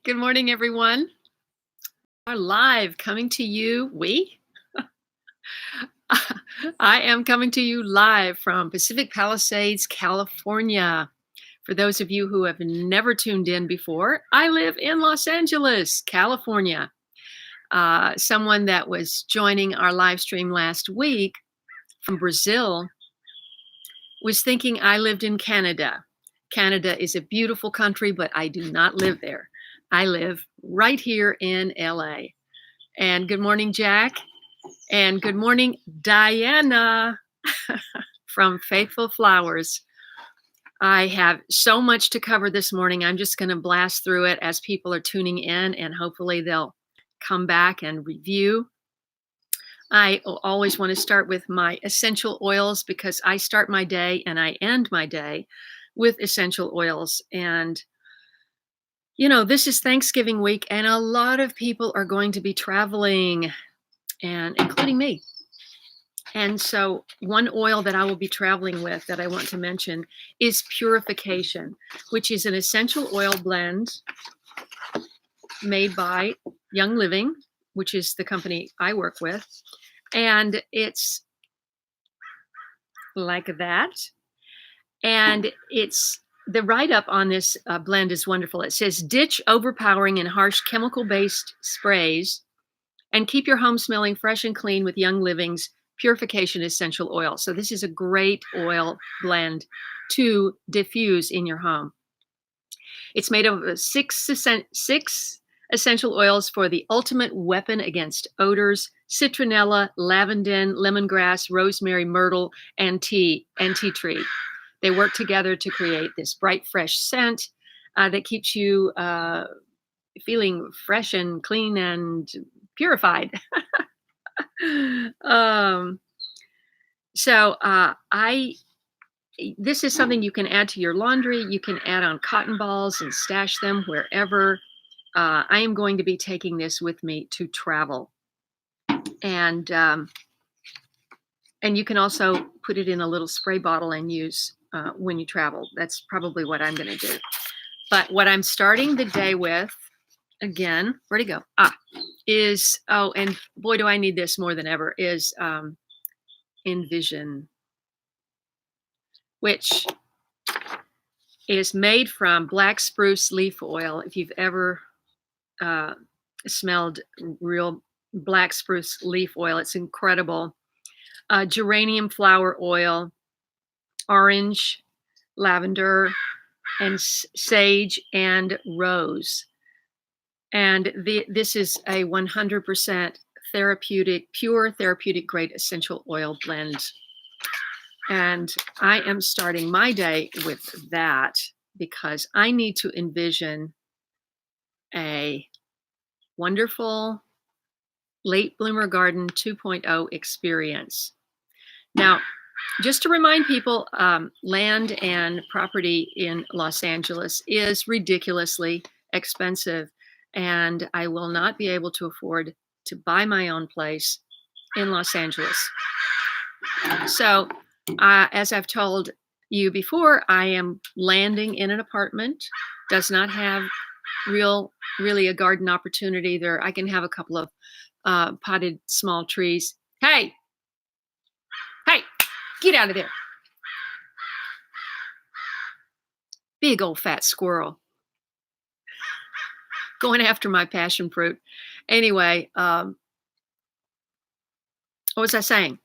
Good morning, everyone. Are live coming to you. I am coming to you live from Pacific Palisades, California. For those of you who have never tuned in before, I live in Los Angeles, California. Someone that was joining our live stream last week from Brazil was thinking I lived in Canada. Canada is a beautiful country, but I do not live there. I live right here in LA. And good morning, Jack. And good morning, Diana from Faithful Flowers. I have so much to cover this morning. I'm just going to blast through it as people are tuning in, and hopefully they'll come back and review. I always want to start with my essential oils because I start my day and I end my day with essential oils. And you know, this is Thanksgiving week, and a lot of people are going to be traveling, and including me. And so one oil that I will be traveling with that I want to mention is Purification, which is an essential oil blend made by Young Living, which is the company I work with. And it's like that. And the write-up on this blend is wonderful. It says, ditch overpowering and harsh chemical-based sprays and keep your home smelling fresh and clean with Young Living's Purification Essential Oil. So this is a great oil blend to diffuse in your home. It's made of six essential oils for the ultimate weapon against odors: citronella, lavender, lemongrass, rosemary, myrtle, and tea tree. They work together to create this bright, fresh scent that keeps you feeling fresh and clean and purified. This is something you can add to your laundry. You can add on cotton balls and stash them wherever. I am going to be taking this with me to travel. And you can also put it in a little spray bottle and use when you travel. That's probably what I'm going to do. But what I'm starting the day with, again, where'd it go? Is, and boy, do I need this more than ever, is Envision, which is made from black spruce leaf oil. If you've ever smelled real black spruce leaf oil, it's incredible. Geranium flower oil, orange, lavender, and sage and rose. And this is a 100% pure therapeutic grade essential oil blend. And I am starting my day with that because I need to envision a wonderful late bloomer garden 2.0 experience. Now, just to remind people, land and property in Los Angeles is ridiculously expensive, and I will not be able to afford to buy my own place in Los Angeles. So, as I've told you before, I am landing in an apartment. Does not have really a garden opportunity there. I can have a couple of potted small trees. Hey, get out of there. Big old fat squirrel. Going after my passion fruit. Anyway, what was I saying?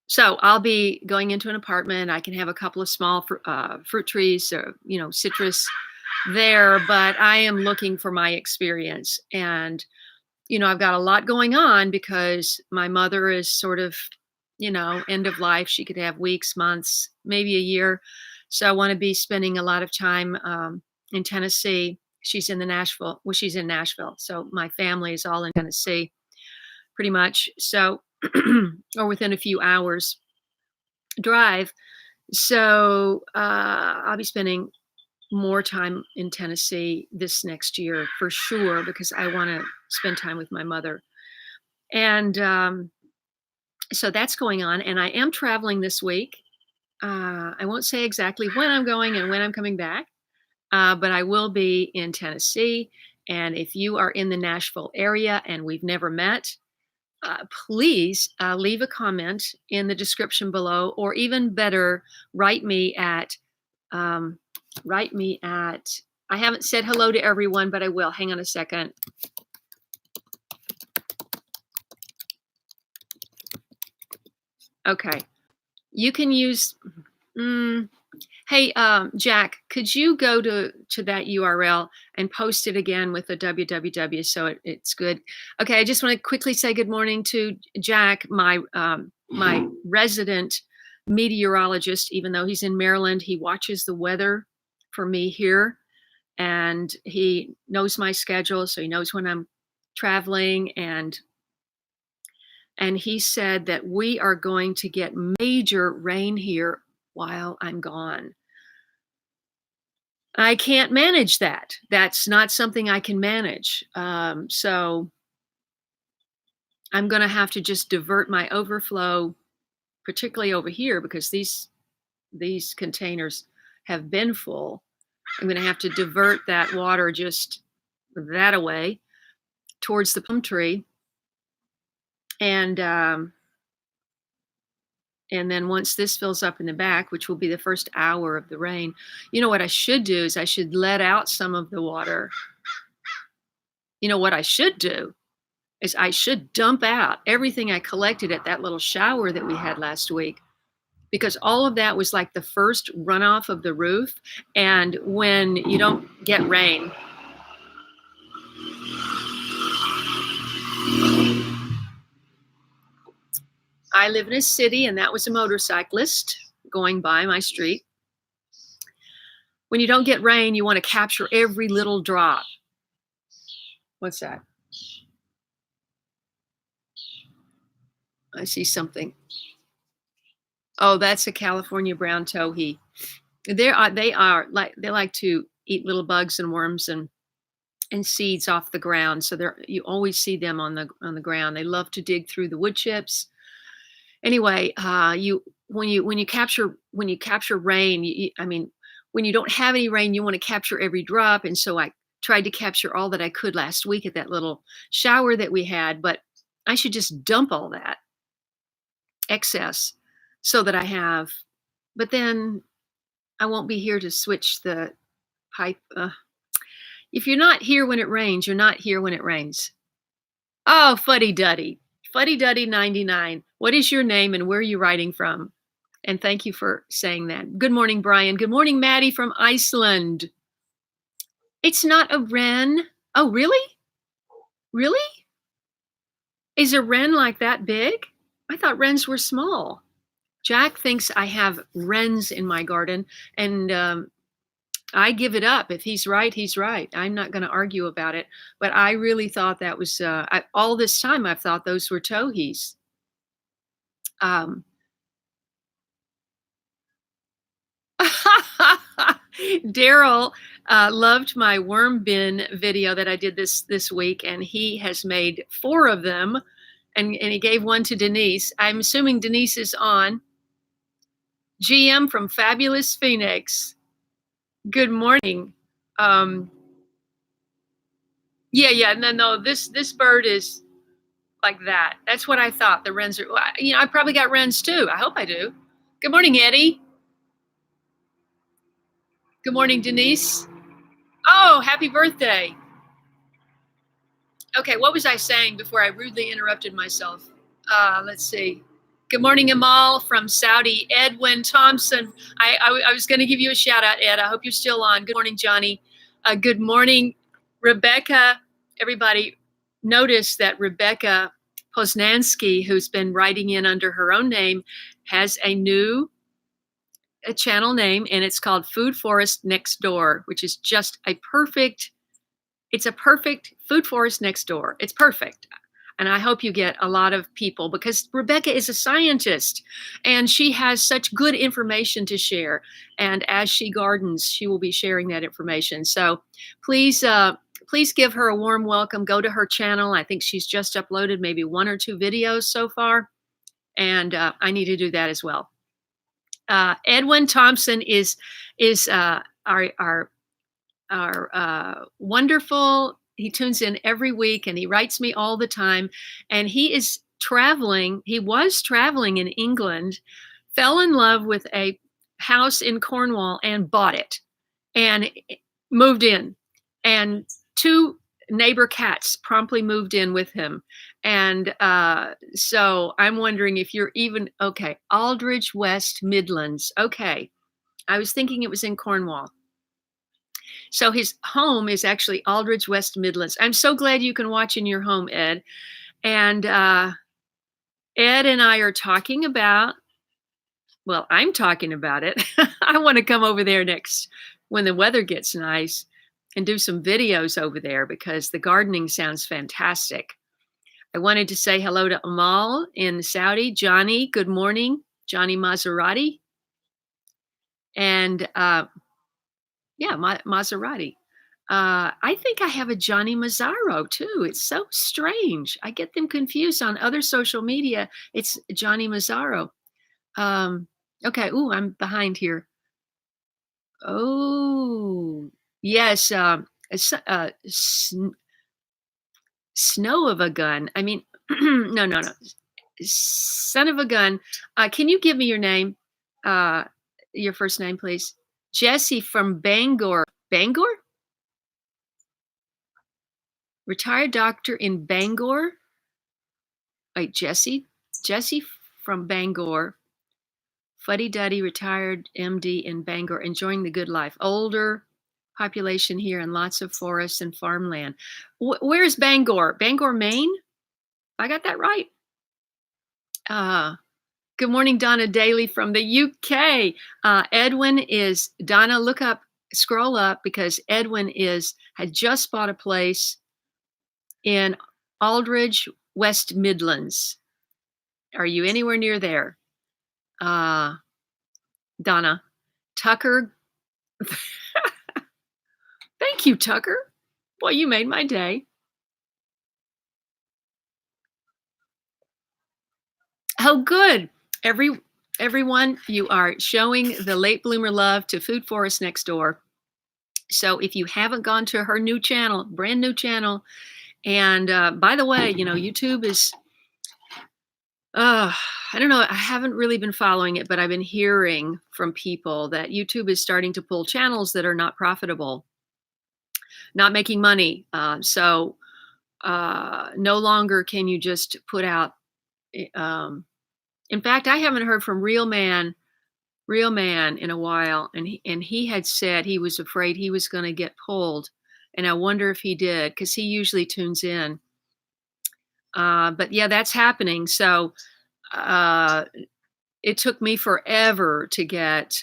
So I'll be going into an apartment. I can have a couple of small fruit trees, or, citrus there, but I am looking for my experience. And, I've got a lot going on because my mother is sort of, end of life. She could have weeks, months, maybe a year. So I want to be spending a lot of time in Tennessee. She's in Nashville. So my family is all in Tennessee pretty much. So, or within a few hours drive. So I'll be spending more time in Tennessee this next year for sure, because I want to spend time with my mother. And so that's going on. And I am traveling this week. I won't say exactly when I'm going and when I'm coming back, but I will be in Tennessee. And if you are in the Nashville area and we've never met, please leave a comment in the description below, or even better, write me at, um, I haven't said hello to everyone, but I will. Hang on a second. Okay. You can use, hey, Jack, could you go to that URL and post it again with the www so it's good? Okay, I just want to quickly say good morning to Jack, my resident meteorologist. Even though he's in Maryland, he watches the weather for me here, and he knows my schedule, so he knows when I'm traveling, and he said that we are going to get major rain here while I'm gone. I can't manage that. That's not something I can manage. So I'm going to have to just divert my overflow, particularly over here, because these containers have been full. I'm going to have to divert that water just that away towards the plum tree. And then once this fills up in the back, which will be the first hour of the rain, you know what I should do is I should let out some of the water. You know what I should do is I should dump out everything I collected at that little shower that we had last week, because all of that was like the first runoff of the roof. And when you don't get rain, I live in a city, and that was a motorcyclist going by my street. When you don't get rain, you want to capture every little drop. What's that? I see something. Oh, that's a California brown towhee. They like to eat little bugs and worms and seeds off the ground. So you always see them on the ground. They love to dig through the wood chips. Anyway, when you capture rain, when you don't have any rain, you want to capture every drop. And so I tried to capture all that I could last week at that little shower that we had, but I should just dump all that excess so that I have, but then I won't be here to switch the pipe. If you're not here when it rains, you're not here when it rains. Oh, Fuddy Duddy 99. What is your name and where are you writing from? And thank you for saying that. Good morning, Brian. Good morning, Maddie from Iceland. It's not a wren. Oh, really? Really? Is a wren like that big? I thought wrens were small. Jack thinks I have wrens in my garden, and I give it up. If he's right, he's right. I'm not going to argue about it. But I really thought that was, all this time I've thought those were towhees. Daryl loved my worm bin video that I did this week, and he has made 4 of them, and he gave one to Denise. I'm assuming Denise is on. GM from Fabulous Phoenix. Good morning. No, this bird is like that. That's what I thought. The wrens are, I probably got wrens too. I hope I do. Good morning, Eddie. Good morning, Denise. Oh, happy birthday. Okay, what was I saying before I rudely interrupted myself? Let's see. Good morning, Amal from Saudi. Edwin Thompson. I was going to give you a shout out, Ed. I hope you're still on. Good morning, Johnny. Good morning, Rebecca. Everybody, notice that Rebecca Poznansky, who's been writing in under her own name, has a new channel name, and it's called Food Forest Next Door, which is just it's a perfect food forest next door. It's perfect. And I hope you get a lot of people, because Rebecca is a scientist and she has such good information to share. And as she gardens, she will be sharing that information. So please give her a warm welcome. Go to her channel. I think she's just uploaded maybe 1 or 2 videos so far. And I need to do that as well. Edwin Thompson is our wonderful he tunes in every week and he writes me all the time. And he is traveling. He was traveling in England, fell in love with a house in Cornwall and bought it and moved in. And two neighbor cats promptly moved in with him. And so I'm wondering if you're even okay. Aldridge, West Midlands. Okay. I was thinking it was in Cornwall. So his home is actually Aldridge, West Midlands. I'm so glad you can watch in your home, Ed. And Ed and I are talking about, well, I'm talking about it. I want to come over there next when the weather gets nice and do some videos over there because the gardening sounds fantastic. I wanted to say hello to Amal in Saudi. Johnny, good morning. Johnny Maserati. And Maserati. I think I have a Johnny Mazzaro too. It's so strange. I get them confused on other social media. It's Johnny Mazzaro. Okay. Ooh, I'm behind here. Oh, yes. Snow of a gun. I mean, no. Son of a gun. Can you give me your name? Your first name, please. Jesse from Bangor. Bangor? Retired doctor in Bangor. Wait, Jesse? Jesse from Bangor. Fuddy-duddy, retired MD in Bangor, enjoying the good life. Older population here and lots of forests and farmland. Where's Bangor? Bangor, Maine? I got that right. Good morning, Donna Daly from the UK. Edwin is, Donna, scroll up because Edwin had just bought a place in Aldridge, West Midlands. Are you anywhere near there? Donna. Tucker. Thank you, Tucker. Boy, you made my day. Oh, good. Everyone, you are showing the late bloomer love to Food Forest Next Door. So if you haven't gone to her new channel, brand new channel, and by the way, YouTube is, I don't know, I haven't really been following it, but I've been hearing from people that YouTube is starting to pull channels that are not profitable, not making money. So no longer can you just put out, in fact, I haven't heard from Real Man in a while, and he had said he was afraid he was going to get pulled, and I wonder if he did because he usually tunes in. But yeah, that's happening. So it took me forever to get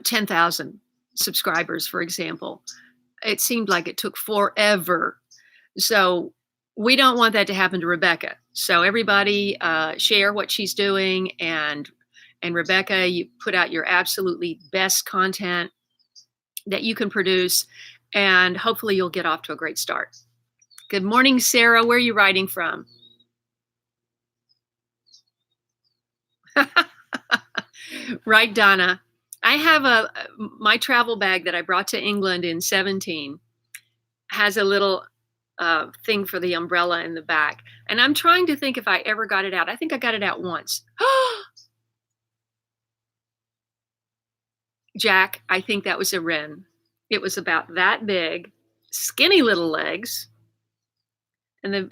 10,000 subscribers, for example. It seemed like it took forever. So we don't want that to happen to Rebecca. So everybody share what she's doing, and Rebecca, you put out your absolutely best content that you can produce, and hopefully you'll get off to a great start. Good morning, Sarah. Where are you writing from? Right, Donna. I have my travel bag that I brought to England in 17 has a little thing for the umbrella in the back. And I'm trying to think if I ever got it out. I think I got it out once. Jack, I think that was a wren. It was about that big, skinny little legs. And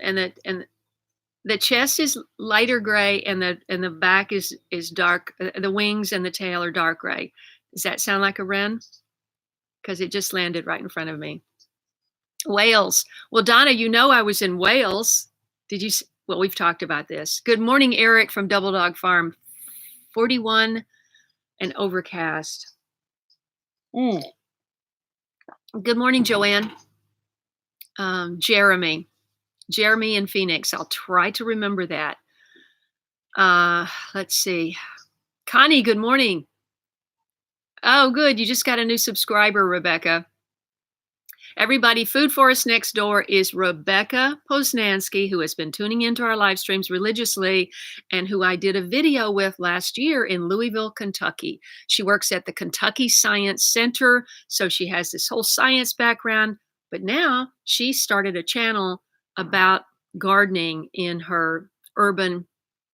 the chest is lighter gray, and the back is dark. The wings and the tail are dark gray. Does that sound like a wren? Because it just landed right in front of me. Wales. Well, Donna, I was in Wales. Did you? Well, we've talked about this. Good morning, Eric from Double Dog Farm. 41 and overcast. Good morning, Joanne. Jeremy in Phoenix. I'll try to remember that. Let's see. Connie, good morning. Oh, good. You just got a new subscriber, Rebecca. Everybody, Food Forest Next Door is Rebecca Poznansky, who has been tuning into our live streams religiously and who I did a video with last year in Louisville, Kentucky. She works at the Kentucky Science Center, so she has this whole science background, But now she started a channel about gardening in her urban,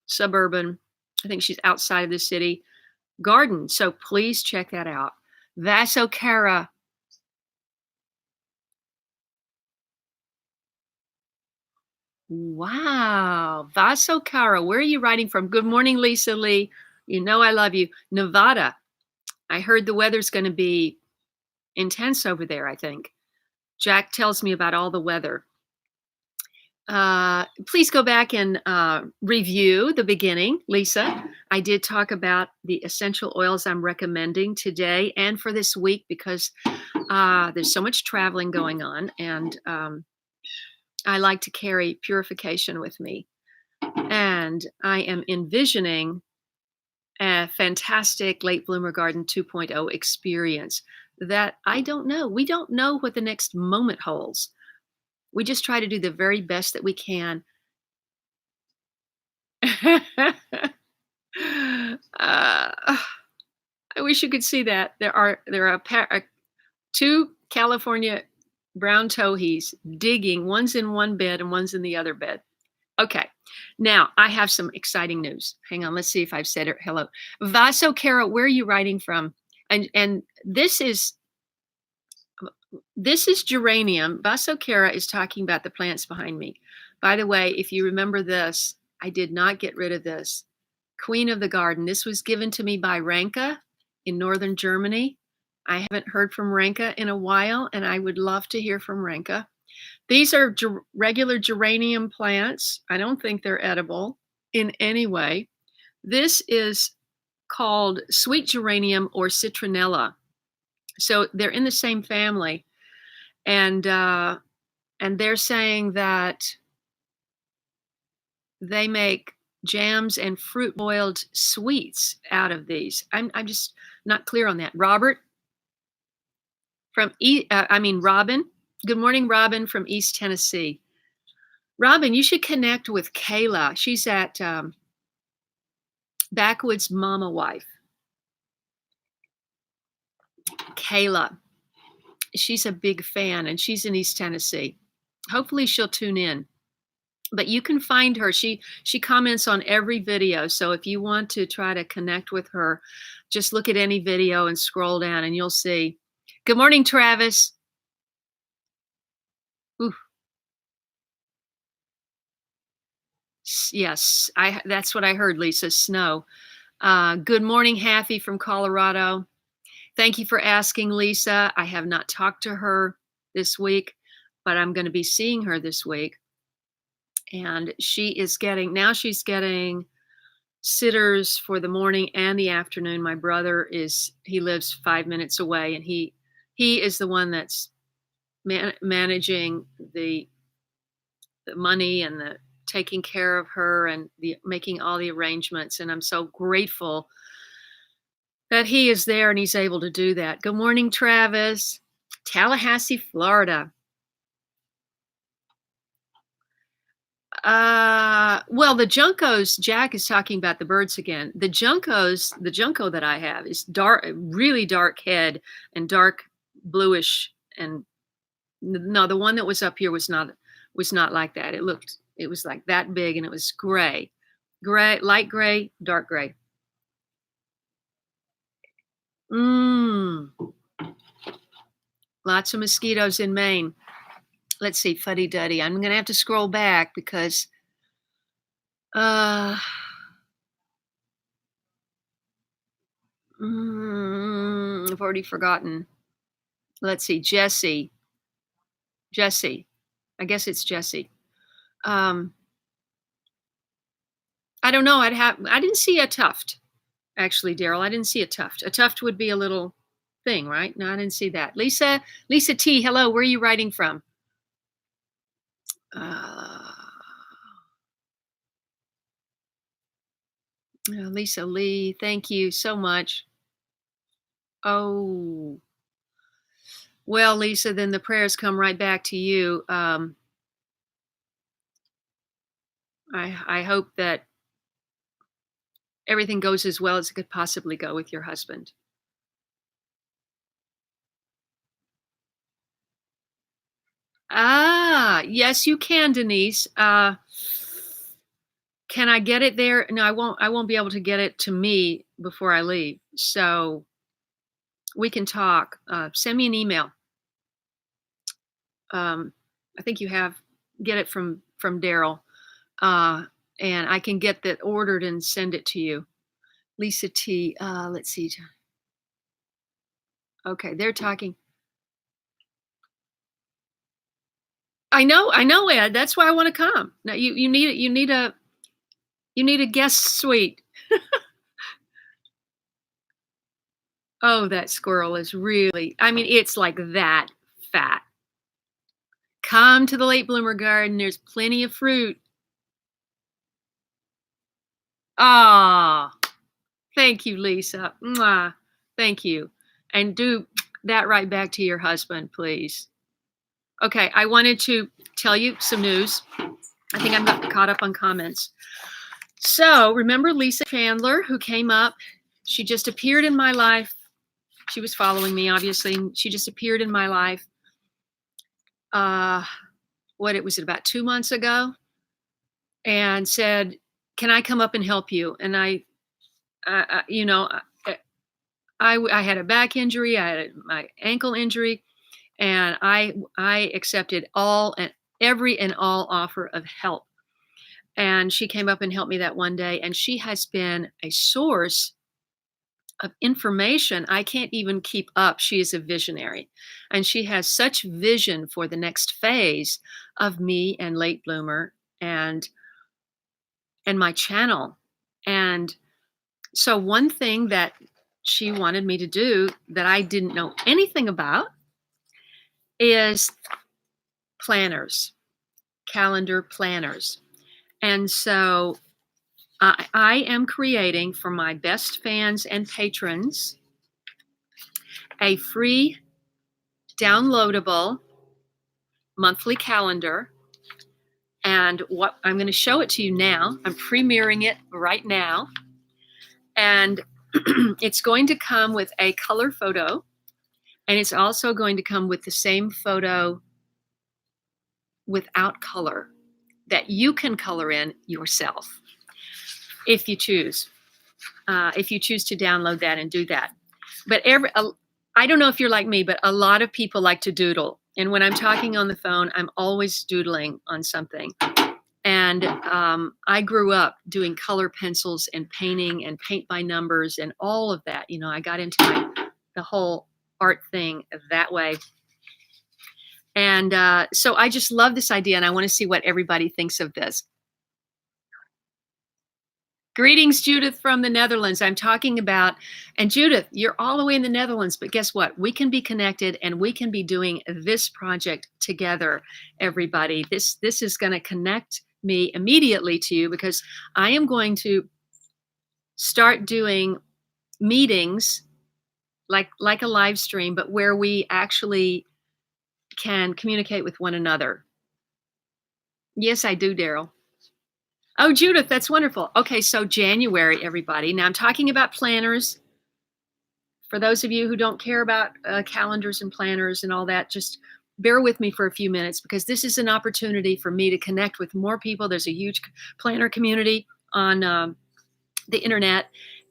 suburban, I think she's outside of the city, garden. So please check that out. Vasokara. Wow. Vasokara. Where are you writing from? Good morning, Lisa Lee. You know I love you. Nevada. I heard the weather's going to be intense over there, I think. Jack tells me about all the weather. Please go back and review the beginning, Lisa. I did talk about the essential oils I'm recommending today and for this week because there's so much traveling going on, and I like to carry purification with me. And I am envisioning a fantastic late bloomer garden 2.0 experience that I don't know. We don't know what the next moment holds. We just try to do the very best that we can. I wish you could see that. There are two California brown towhees digging. One's in one bed and one's in the other bed. Okay. Now I have some exciting news. Hang on. Let's see if I've said it. Hello. Vaso Kara, where are you writing from? And this is geranium. Vaso Kara is talking about the plants behind me. By the way, if you remember this, I did not get rid of this. Queen of the Garden. This was given to me by Ranka in northern Germany. I haven't heard from Ranka in a while, and I would love to hear from Ranka. These are regular geranium plants. I don't think they're edible in any way. This is called sweet geranium or citronella. So they're in the same family, and they're saying that they make jams and fruit boiled sweets out of these. I'm just not clear on that. Robert from Robin. Good morning, Robin from East Tennessee. Robin, you should connect with Kayla. She's at Backwoods Mama Wife. Kayla. She's a big fan, and she's in East Tennessee. Hopefully she'll tune in. But you can find her. She comments on every video. So if you want to try to connect with her, just look at any video and scroll down and you'll see. Good morning, Travis. Ooh. Yes, that's what I heard, Lisa. Snow. Good morning, Happy from Colorado. Thank you for asking, Lisa. I have not talked to her this week, but I'm going to be seeing her this week. And she's getting sitters for the morning and the afternoon. My brother he lives 5 minutes away, and he is the one that's managing the money and the taking care of her and making all the arrangements. And I'm so grateful that he is there and he's able to do that. Good morning, Travis. Tallahassee, Florida. Well, the juncos, Jack is talking about the birds again. The junco that I have is dark, really dark head and dark bluish. And no, the one that was up here was not like that. It was like that big, and it was gray, light gray, dark gray. Lots of mosquitoes in Maine. Let's see, fuddy duddy. I'm going to have to scroll back because I've already forgotten. Let's see, Jesse. I guess it's Jesse. I don't know. I didn't see a tuft, actually, Daryl. I didn't see a tuft. A tuft would be a little thing, right? No, I didn't see that. Lisa T, hello. Where are you writing from? Lisa Lee, thank you so much. Oh, well, Lisa, then the prayers come right back to you. I hope that everything goes as well as it could possibly go with your husband. Ah, yes, you can, Denise. Can I get it there? No, I won't be able to get it to me before I leave. So we can talk. Send me an email. Um, I think you have get it from Daryl, uh, and I can get that ordered and send it to you. Lisa T. Let's see. Okay, they're talking. I know, Ed. That's why I want to come. Now you need a guest suite. Oh, that squirrel is really. I mean, it's like that fat. Come to the late bloomer garden. There's plenty of fruit. Ah, thank you, Lisa. Mwah. Thank you. And do that right back to your husband, please. Okay, I wanted to tell you some news. I think I'm got caught up on comments. So, remember Lisa Chandler, who came up? She just appeared in my life. She was following me, obviously. She just appeared in my life. What it was about 2 months ago, and said, "Can I come up and help you?" And you know, I had a back injury, I had my ankle injury, and I accepted every and all offer of help. And she came up and helped me that one day, and she has been a source of information I can't even keep up. She is a visionary, and she has such vision for the next phase of me and late bloomer and my channel. And so one thing that she wanted me to do that I didn't know anything about is planners, calendar planners. And so I am creating for my best fans and patrons a free downloadable monthly calendar. And what I'm going to show it to you now. I'm premiering it right now. And it's going to come with a color photo. And it's also going to come with the same photo without color that you can color in yourself if you choose. If you choose to download that and do that. But I don't know if you're like me, but a lot of people like to doodle. And when I'm talking on the phone, I'm always doodling on something. And I grew up doing color pencils and painting and paint by numbers and all of that. You know, I got into the whole art thing that way. And so I just love this idea, and I want to see what everybody thinks of this. Greetings, Judith from the Netherlands. I'm talking about, and Judith, you're all the way in the Netherlands, but guess what? We can be connected and we can be doing this project together, everybody. This is going to connect me immediately to you because I am going to start doing meetings like a live stream, but where we actually can communicate with one another. Yes, I do, Daryl. Oh, Judith, that's wonderful. Okay, so January, everybody. Now I'm talking about planners. For those of you who don't care about calendars and planners and all that, just bear with me for a few minutes because this is an opportunity for me to connect with more people. There's a huge planner community on the internet,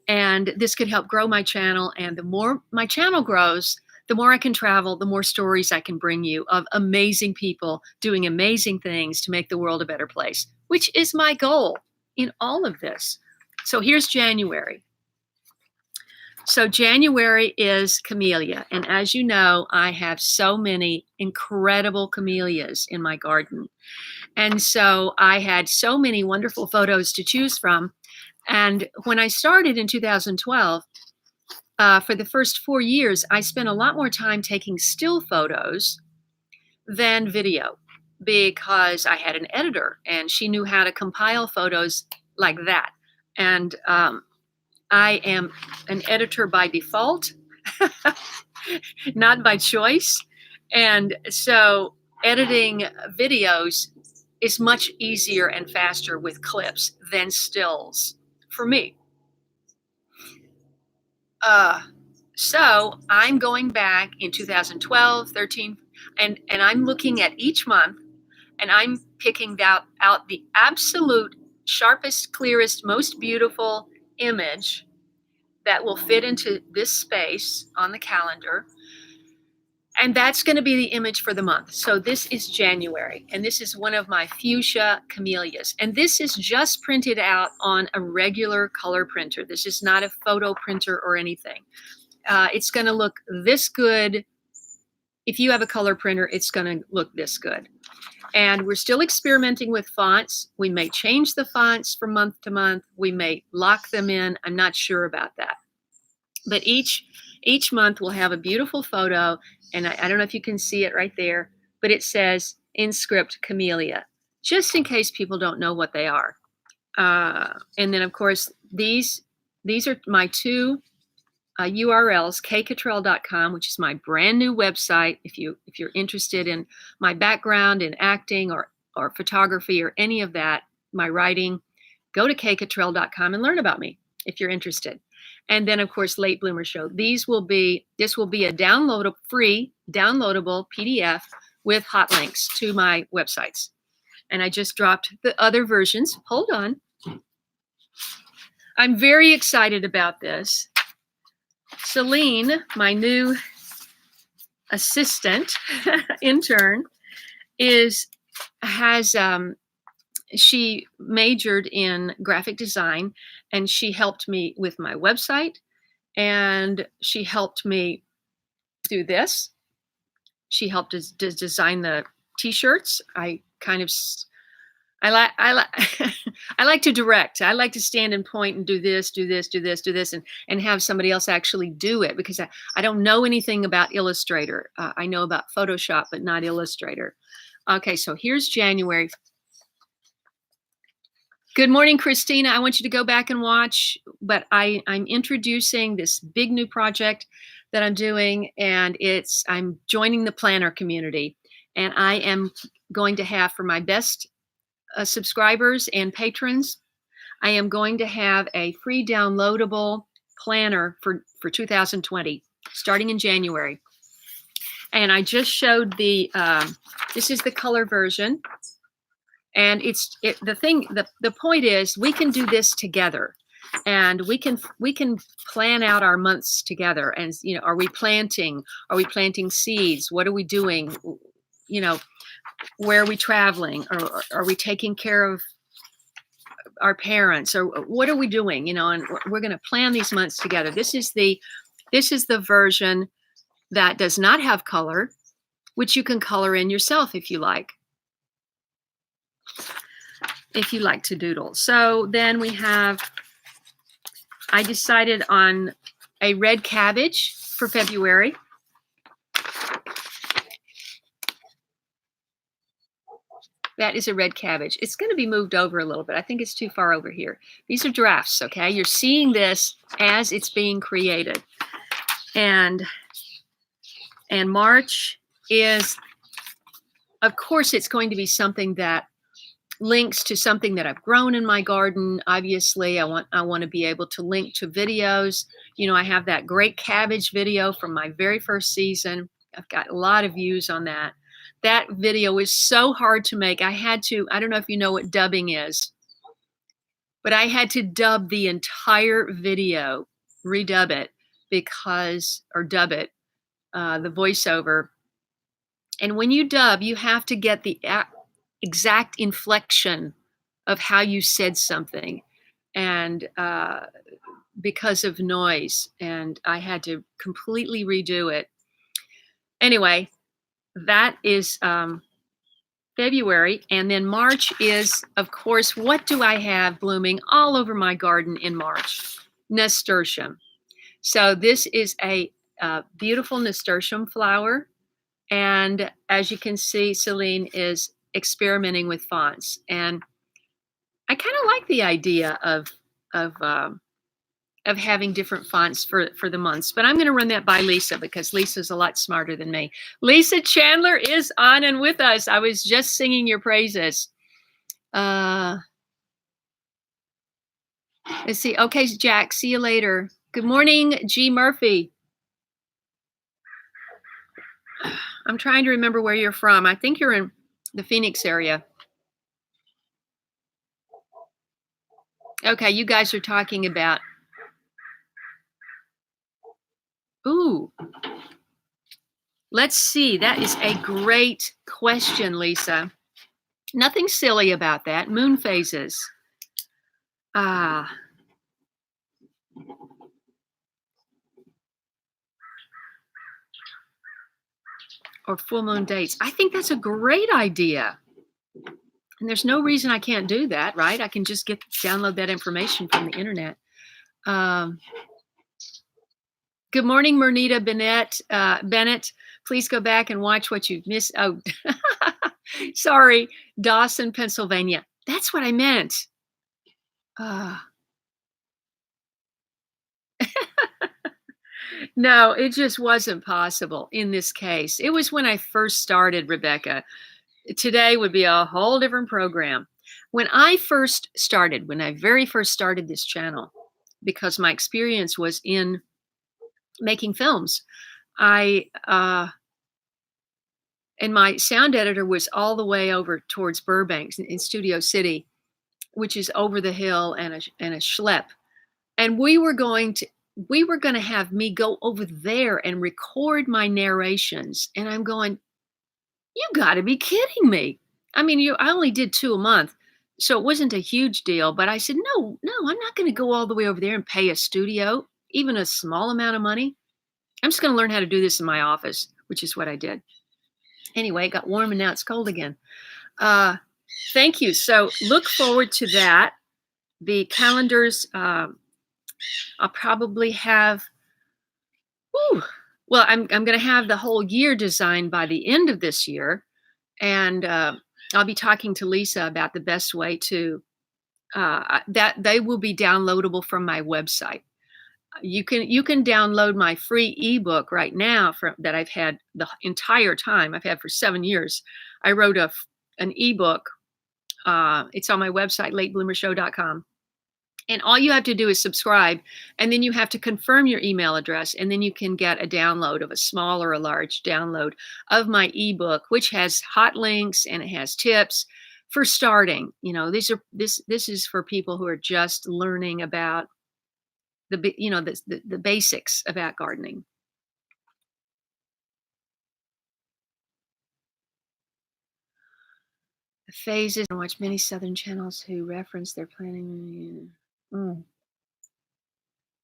and this could help grow my channel. And the more my channel grows, the more I can travel, the more stories I can bring you of amazing people doing amazing things to make the world a better place, which is my goal in all of this. So here's January. So January is camellia. And as you know, I have so many incredible camellias in my garden. And so I had so many wonderful photos to choose from. And when I started in 2012, for the first 4 years, I spent a lot more time taking still photos than video because I had an editor and she knew how to compile photos like that. And I am an editor by default, not by choice. And so editing videos is much easier and faster with clips than stills for me. So I'm going back in 2012, 13, And I'm looking at each month, and I'm picking out the absolute sharpest, clearest, most beautiful image that will fit into this space on the calendar. And that's going to be the image for the month. So this is January, and this is one of my fuchsia camellias. And this is just printed out on a regular color printer. This is not a photo printer or anything. It's going to look this good. If you have a color printer, it's going to look this good. And we're still experimenting with fonts. We may change the fonts from month to month. We may lock them in. I'm not sure about that. But each month we'll have a beautiful photo, and I don't know if you can see it right there, but it says in script Camellia, just in case people don't know what they are. And then of course these are my two URLs, kittrell.com, which is my brand new website. If you're interested in my background in acting or photography or any of that, my writing, go to kittrell.com and learn about me if you're interested. And then of course, Late Bloomer Show. This will be a free downloadable PDF with hot links to my websites. And I just dropped the other versions. Hold on. I'm very excited about this. Celine, my new assistant intern, she majored in graphic design, and she helped me with my website, and she helped me do this. She helped us design the t-shirts. I like I like to direct. I like to stand and point and do this, and have somebody else actually do it, because I don't know anything about Illustrator. I know about Photoshop, but not Illustrator. Okay, so here's January. Good morning, Christina. I want you to go back and watch, but I'm introducing this big new project that I'm doing, and I'm joining the planner community, and I am going to have, for my best subscribers and patrons, I am going to have a free downloadable planner for 2020, starting in January. And I just showed this is the color version. And the point is, we can do this together, and we can plan out our months together. And, are we planting seeds? What are we doing? Where are we traveling? Or are we taking care of our parents? Or what are we doing? And we're going to plan these months together. This is the version that does not have color, which you can color in yourself if you like. If you like to doodle. So then I decided on a red cabbage for February. That is a red cabbage. It's going to be moved over a little bit. I think it's too far over here. These are drafts, okay? You're seeing this as it's being created. And March is, of course, it's going to be something that links to something that I've grown in my garden. Obviously, I want to be able to link to videos. I have that great cabbage video from my very first season. I've got a lot of views on that. That video is so hard to make. I don't know if you know what dubbing is, but I had to dub the entire video, redub it, dub it, the voiceover. And when you dub, you have to get the exact inflection of how you said something, and because of noise, and I had to completely redo it. Anyway, that is February, and then March is, of course, what do I have blooming all over my garden in March? Nasturtium. So this is a beautiful nasturtium flower, and as you can see, Celine is experimenting with fonts, and I kind of like the idea of having different fonts for the months, but I'm going to run that by Lisa, because Lisa's a lot smarter than me. Lisa Chandler is on and with us. I was just singing your praises. Let's see. Okay, Jack, see you later. Good morning, G. Murphy. I'm trying to remember where you're from. I think you're in the Phoenix area. Okay, you guys are talking about. Ooh, let's see. That is a great question, Lisa. Nothing silly about that. Moon phases. Ah, or full moon dates. I think that's a great idea. And there's no reason I can't do that, right? I can just download that information from the internet. Um, Good morning, Mernita Bennett. Please go back and watch what you've missed. Oh, sorry, Dawson, Pennsylvania. That's what I meant. Uh, no, it just wasn't possible in this case. It was when I first started, Rebecca. Today would be a whole different program. When I very first started this channel, because my experience was in making films, I and my sound editor was all the way over towards Burbank in Studio City, which is over the hill and a schlep. And we were going to have me go over there and record my narrations. And I'm going, you got to be kidding me. I mean, I only did 2 a month, so it wasn't a huge deal. But I said, no, I'm not going to go all the way over there and pay a studio, even a small amount of money. I'm just going to learn how to do this in my office, which is what I did. Anyway, it got warm and now it's cold again. Thank you. So look forward to that. The calendars, I'll probably have, I'm going to have the whole year designed by the end of this year. And I'll be talking to Lisa about the best way to, that they will be downloadable from my website. You can download my free ebook right now that I've had the entire time. I've had for 7 years. I wrote an ebook. It's on my website, latebloomershow.com. And all you have to do is subscribe, and then you have to confirm your email address, and then you can get a download of a small or a large download of my ebook, which has hot links and it has tips for starting. This is for people who are just learning about the basics about gardening. The phases. I watch many Southern channels who reference their planning.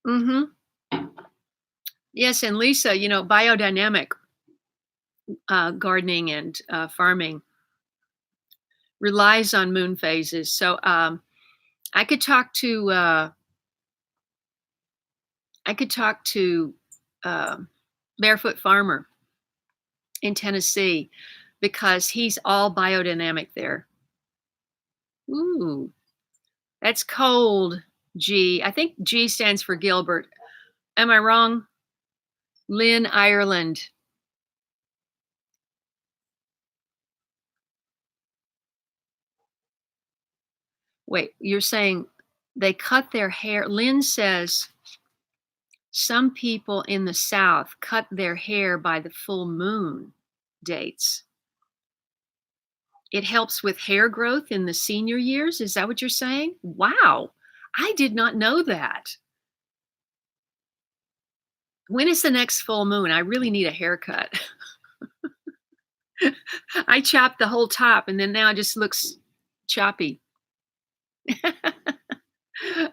Mm-hmm. Yes, and Lisa, biodynamic gardening and farming relies on moon phases. So I could talk to Barefoot Farmer in Tennessee because he's all biodynamic there. Ooh, that's cold. G. I think G stands for Gilbert. Am I wrong? Lynn, Ireland. Wait, you're saying they cut their hair? Lynn says some people in the South cut their hair by the full moon dates. It helps with hair growth in the senior years. Is that what you're saying? Wow. I did not know that. When is the next full moon? I really need a haircut. I chopped the whole top and then now it just looks choppy.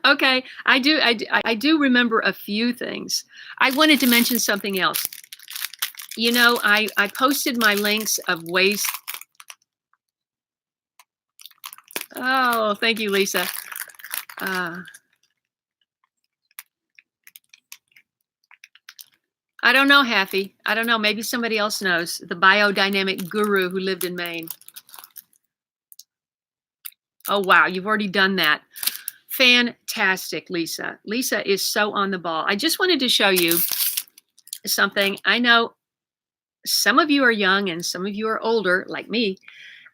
Okay, I do remember a few things. I wanted to mention something else. I posted my links of ways. Oh, thank you, Lisa. I don't know, Happy. I don't know. Maybe somebody else knows. The biodynamic guru who lived in Maine. Oh, wow. You've already done that. Fantastic, Lisa. Lisa is so on the ball. I just wanted to show you something. I know some of you are young and some of you are older, like me.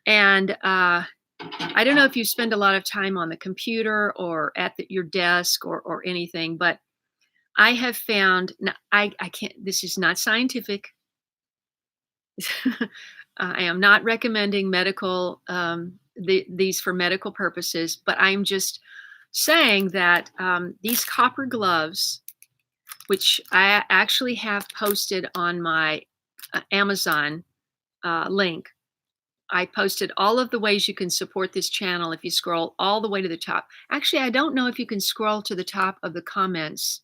And I don't know if you spend a lot of time on the computer or at your desk or anything, but I have found, I can't, this is not scientific. I am not recommending medical these for medical purposes, but I'm just saying that these copper gloves, which I actually have posted on my Amazon link. I posted all of the ways you can support this channel if you scroll all the way to the top. Actually, I don't know if you can scroll to the top of the comments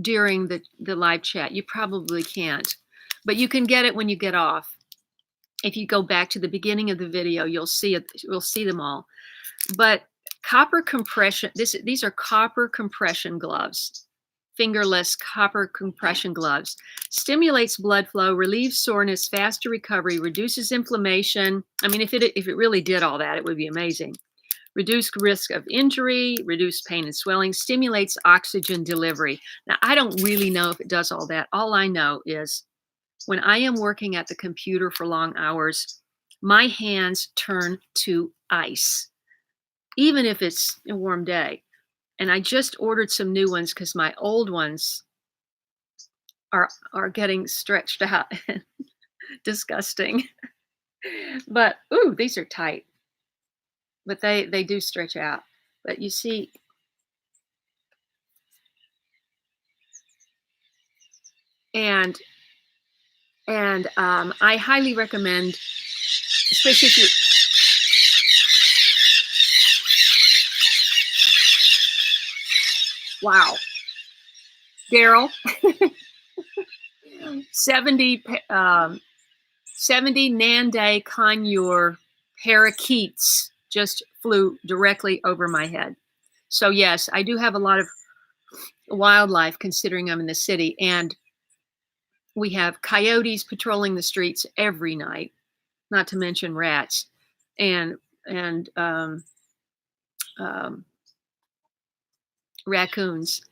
during the live chat. You probably can't, but you can get it when you get off. If you go back to the beginning of the video, you'll see it. You'll see them all. But copper compression. These are copper compression gloves. Fingerless copper compression gloves. Stimulates blood flow, relieves soreness, faster recovery, reduces inflammation. I mean, if it really did all that, it would be amazing. Reduce risk of injury, reduce pain and swelling, stimulates oxygen delivery. Now, I don't really know if it does all that. All I know is when I am working at the computer for long hours, my hands turn to ice, even if it's a warm day. And I just ordered some new ones because my old ones are getting stretched out. Disgusting. But ooh, these are tight. But they do stretch out. But you see, and I highly recommend, especially if you. Wow, Daryl, 70 Nande conure parakeets just flew directly over my head. So yes, I do have a lot of wildlife considering I'm in the city, and we have coyotes patrolling the streets every night, not to mention rats and raccoons.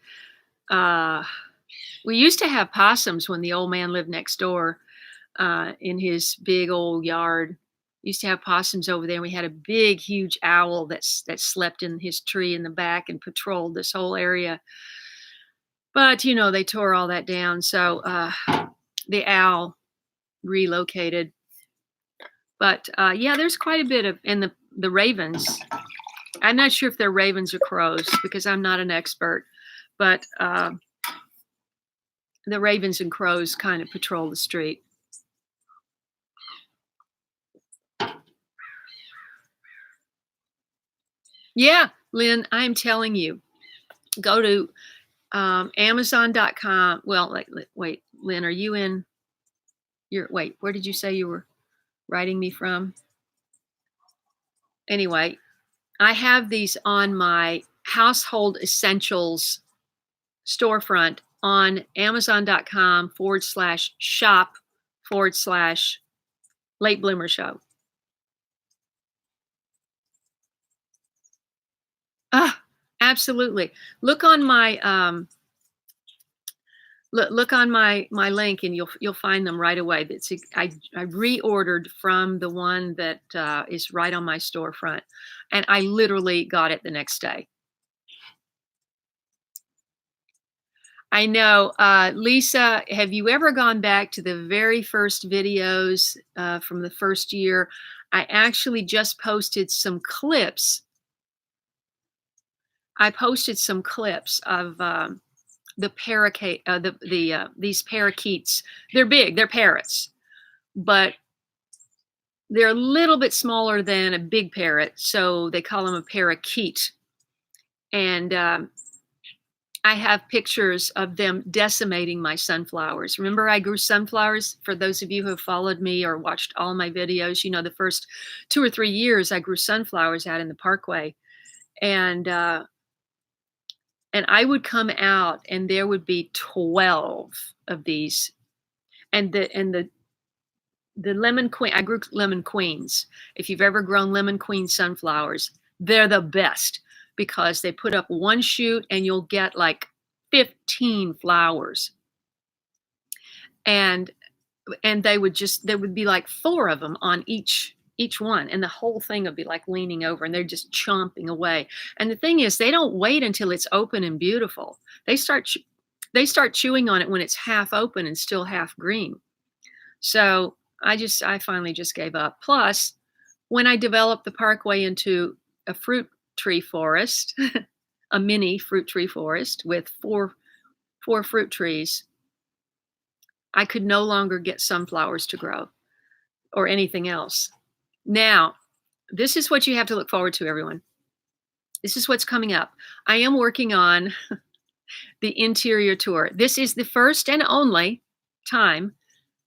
We used to have possums when the old man lived next door in his big old yard. Used to have possums over there. And we had a big, huge owl that slept in his tree in the back and patrolled this whole area. But you know, they tore all that down, so the owl relocated. But yeah, there's quite a bit of, and the ravens. I'm not sure if they're ravens or crows because I'm not an expert, but the ravens and crows kind of patrol the street. Yeah, Lynn, I'm telling you, go to Amazon.com. Well, wait, Lynn, are you in? Wait, where did you say you were writing me from? Anyway, I have these on my household essentials storefront on Amazon.com/shop/Late Bloomer Show. Absolutely. Look on my look on my link, and you'll find them right away. I reordered from the one that is right on my storefront, and I literally got it the next day. I know, Lisa. Have you ever gone back to the very first videos from the first year? I actually just posted some clips. I posted some clips of the parakeet, these parakeets. They're big, they're parrots, but they're a little bit smaller than a big parrot, so they call them a parakeet. And I have pictures of them decimating my sunflowers. Remember, I grew sunflowers. For those of you who have followed me or watched all my videos, you know the first 2 or 3 years I grew sunflowers out in the parkway, and I would come out and there would be 12 of these. And the lemon queen, I grew lemon queens. If you've ever grown lemon queen sunflowers, they're the best because they put up one shoot and you'll get like 15 flowers. And there would be like 4 of them on each one, and the whole thing would be like leaning over, and they're just chomping away. And the thing is, they don't wait until it's open and beautiful. They start chewing on it when it's half open and still half green. So I finally just gave up. Plus, when I developed the parkway into a fruit tree forest, a mini fruit tree forest with four fruit trees, I could no longer get sunflowers to grow or anything else. Now, this is what you have to look forward to, everyone. This is what's coming up. I am working on the interior tour. This is the first and only time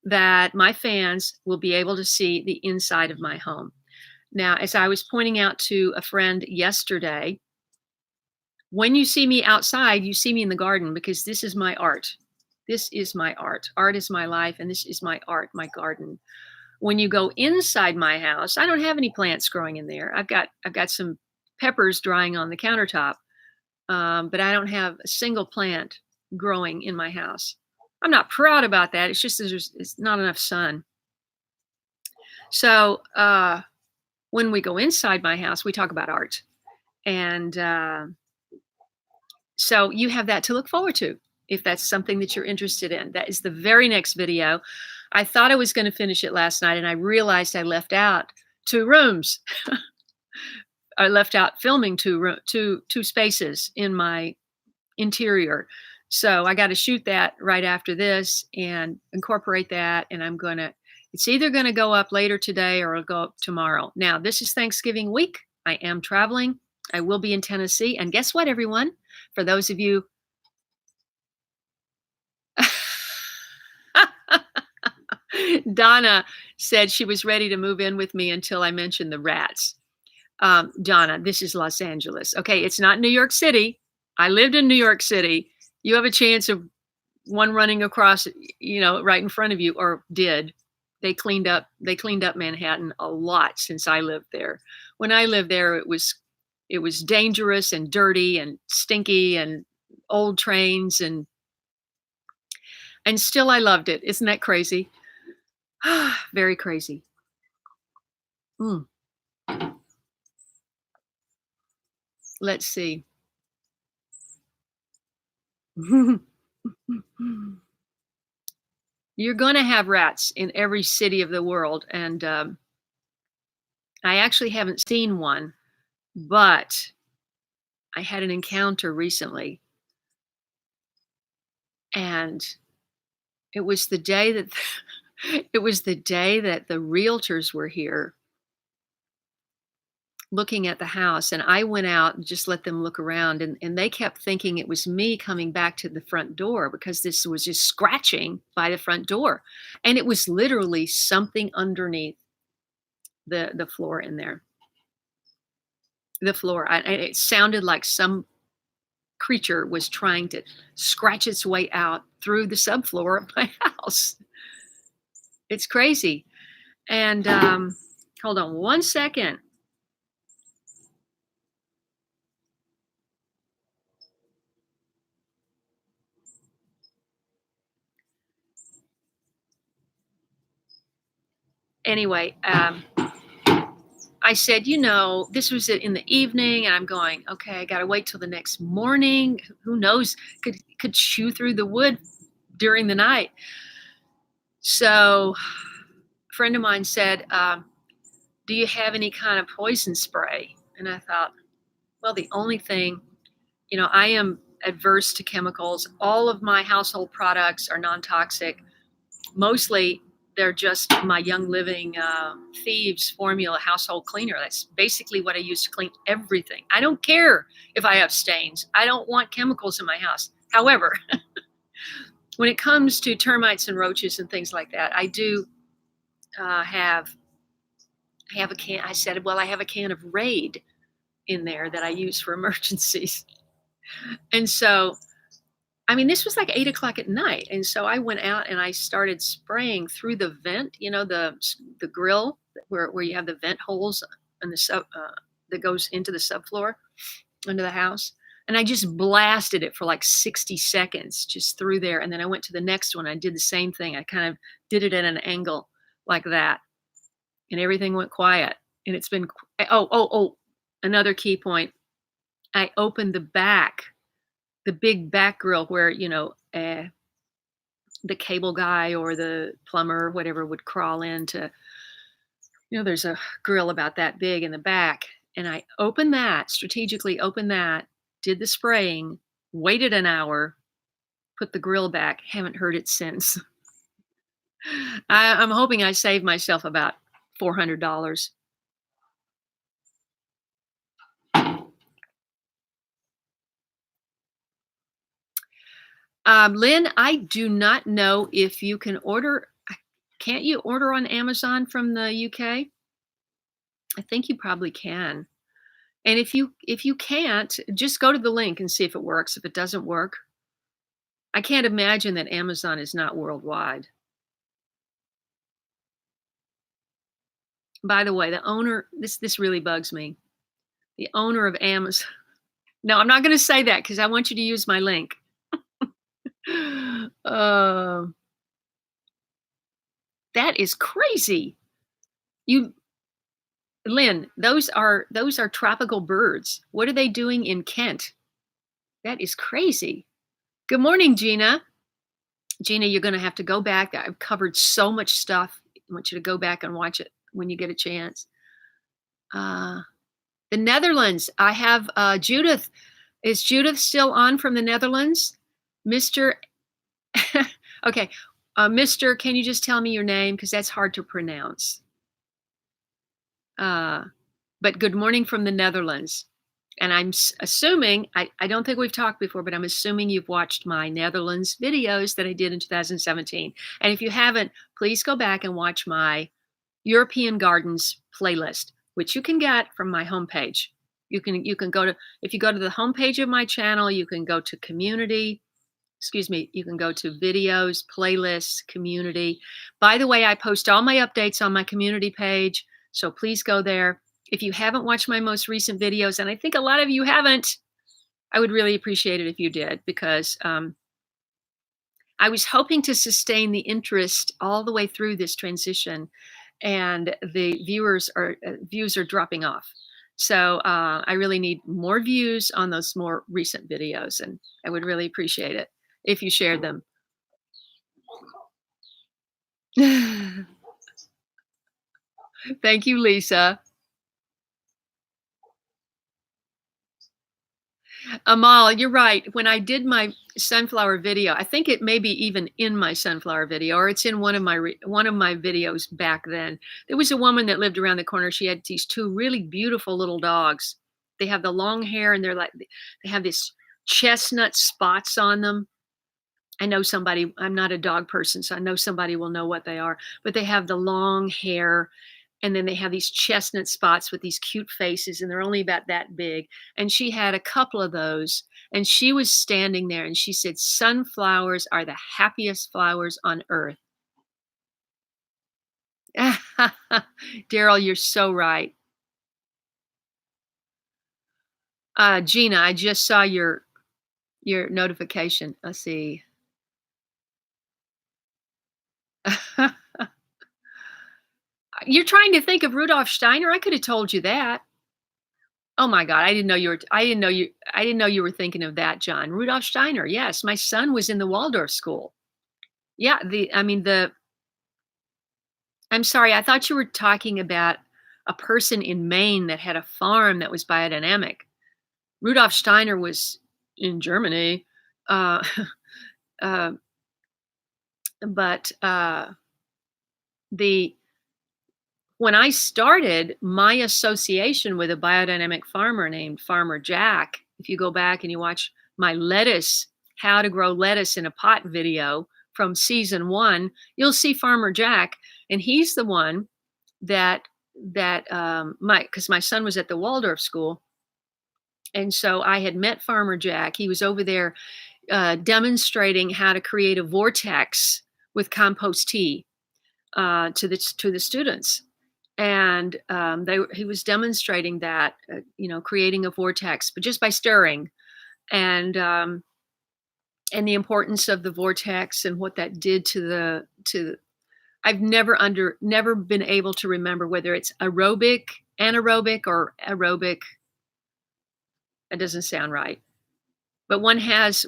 that my fans will be able to see the inside of my home. Now, as I was pointing out to a friend yesterday, when you see me outside, you see me in the garden because this is my art. This is my art. Art is my life, and this is my art, my garden. When you go inside my house, I don't have any plants growing in there. I've got some peppers drying on the countertop, but I don't have a single plant growing in my house. I'm not proud about that. It's just it's not enough sun. So when we go inside my house, we talk about art, and so you have that to look forward to if that's something that you're interested in. That is the very next video. I thought I was going to finish it last night, and I realized I left out 2 rooms. I left out filming two spaces in my interior. So I got to shoot that right after this and incorporate that. And it's either going to go up later today or it'll go up tomorrow. Now, this is Thanksgiving week. I am traveling. I will be in Tennessee. And guess what, everyone? For those of you, Donna said she was ready to move in with me until I mentioned the rats. Donna, this is Los Angeles. Okay, it's not New York City. I lived in New York City. You have a chance of one running across, right in front of you, or did. They cleaned up Manhattan a lot since I lived there. When I lived there, it was dangerous and dirty and stinky and old trains and still I loved it. Isn't that crazy? Very crazy. Mm. Let's see. You're going to have rats in every city of the world. And I actually haven't seen one, but I had an encounter recently. And it was the day that the realtors were here looking at the house, and I went out and just let them look around, and they kept thinking it was me coming back to the front door because this was just scratching by the front door, and it was literally something underneath the floor in there. The floor, it sounded like some creature was trying to scratch its way out through the subfloor of my house. It's crazy. And hold on one second. Anyway, I said, this was in the evening, and I'm going, okay, I got to wait till the next morning. Who knows? Could chew through the wood during the night. So a friend of mine said, do you have any kind of poison spray? And I thought, well, the only thing, I am adverse to chemicals. All of my household products are non-toxic. Mostly they're just my Young Living Thieves formula household cleaner. That's basically what I use to clean everything. I don't care if I have stains. I don't want chemicals in my house. However, when it comes to termites and roaches and things like that, I do I have a can. I said, well, I have a can of Raid in there that I use for emergencies. And so, this was like 8:00 at night. And so I went out and I started spraying through the vent, the grill where you have the vent holes and that goes into the subfloor under the house. And I just blasted it for like 60 seconds just through there. And then I went to the next one. I did the same thing. I kind of did it at an angle like that. And everything went quiet. And it's been, another key point. I opened the big back grill where, the cable guy or the plumber, whatever, would crawl in to, there's a grill about that big in the back. And I opened that, strategically opened that, did the spraying, waited an hour, put the grill back, haven't heard it since. I'm hoping I saved myself about $400. Lynn, I do not know if you can order. Can't you order on Amazon from the UK? I think you probably can. And if you can't, just go to the link and see if it works. If it doesn't work, I can't imagine that Amazon is not worldwide. By the way, the owner, this really bugs me. The owner of Amazon. No, I'm not going to say that because I want you to use my link. Uh, that is crazy. You, Lynn, those are tropical birds. What are they doing in Kent? That is crazy. Good morning, Gina. Gina, you're going to have to go back. I've covered so much stuff. I want you to go back and watch it when you get a chance. The Netherlands. I have Judith. Is Judith still on from the Netherlands? Mr. Okay. Mr. Can you just tell me your name? Because that's hard to pronounce. But good morning from the Netherlands. And I'm assuming, I don't think we've talked before, but I'm assuming you've watched my Netherlands videos that I did in 2017. And if you haven't, please go back and watch my European Gardens playlist, which you can get from my homepage. You can go to, if you go to the homepage of my channel, you can go to community, you can go to videos, playlists, community. By the way, I post all my updates on my community page, so please go there. If you haven't watched my most recent videos, and I think a lot of you haven't, I would really appreciate it if you did, because I was hoping to sustain the interest all the way through this transition, and the views are dropping off. So I really need more views on those more recent videos, and I would really appreciate it if you shared them. Thank you, Lisa. Amal, you're right. When I did my sunflower video, I think it may be even in my sunflower video, or it's in one of my videos back then. There was a woman that lived around the corner. She had these two really beautiful little dogs. They have the long hair, and they have this chestnut spots on them. I know somebody. I'm not a dog person, so I know somebody will know what they are. But they have the long hair, and then they have these chestnut spots with these cute faces, and they're only about that big. And she had a couple of those, and she was standing there, and she said, "Sunflowers are the happiest flowers on earth." Daryl, you're so right. Gina, I just saw your notification. Let's see. You're trying to think of Rudolf Steiner? I could have told you that. Oh my God, I didn't know you were thinking of that, John. Rudolf Steiner. Yes, my son was in the Waldorf school. Yeah, I'm sorry, I thought you were talking about a person in Maine that had a farm that was biodynamic. Rudolf Steiner was in Germany. Uh, uh, but the when I started my association with a biodynamic farmer named Farmer Jack, if you go back and you watch my how to grow lettuce in a pot video from season 1, you'll see Farmer Jack, and he's the one that because my son was at the Waldorf school, and so I had met Farmer Jack. He was over there demonstrating how to create a vortex with compost tea to the students. And he was demonstrating that, creating a vortex, but just by stirring, and the importance of the vortex and what that did to I've never been able to remember whether it's anaerobic, or aerobic. That doesn't sound right. But one has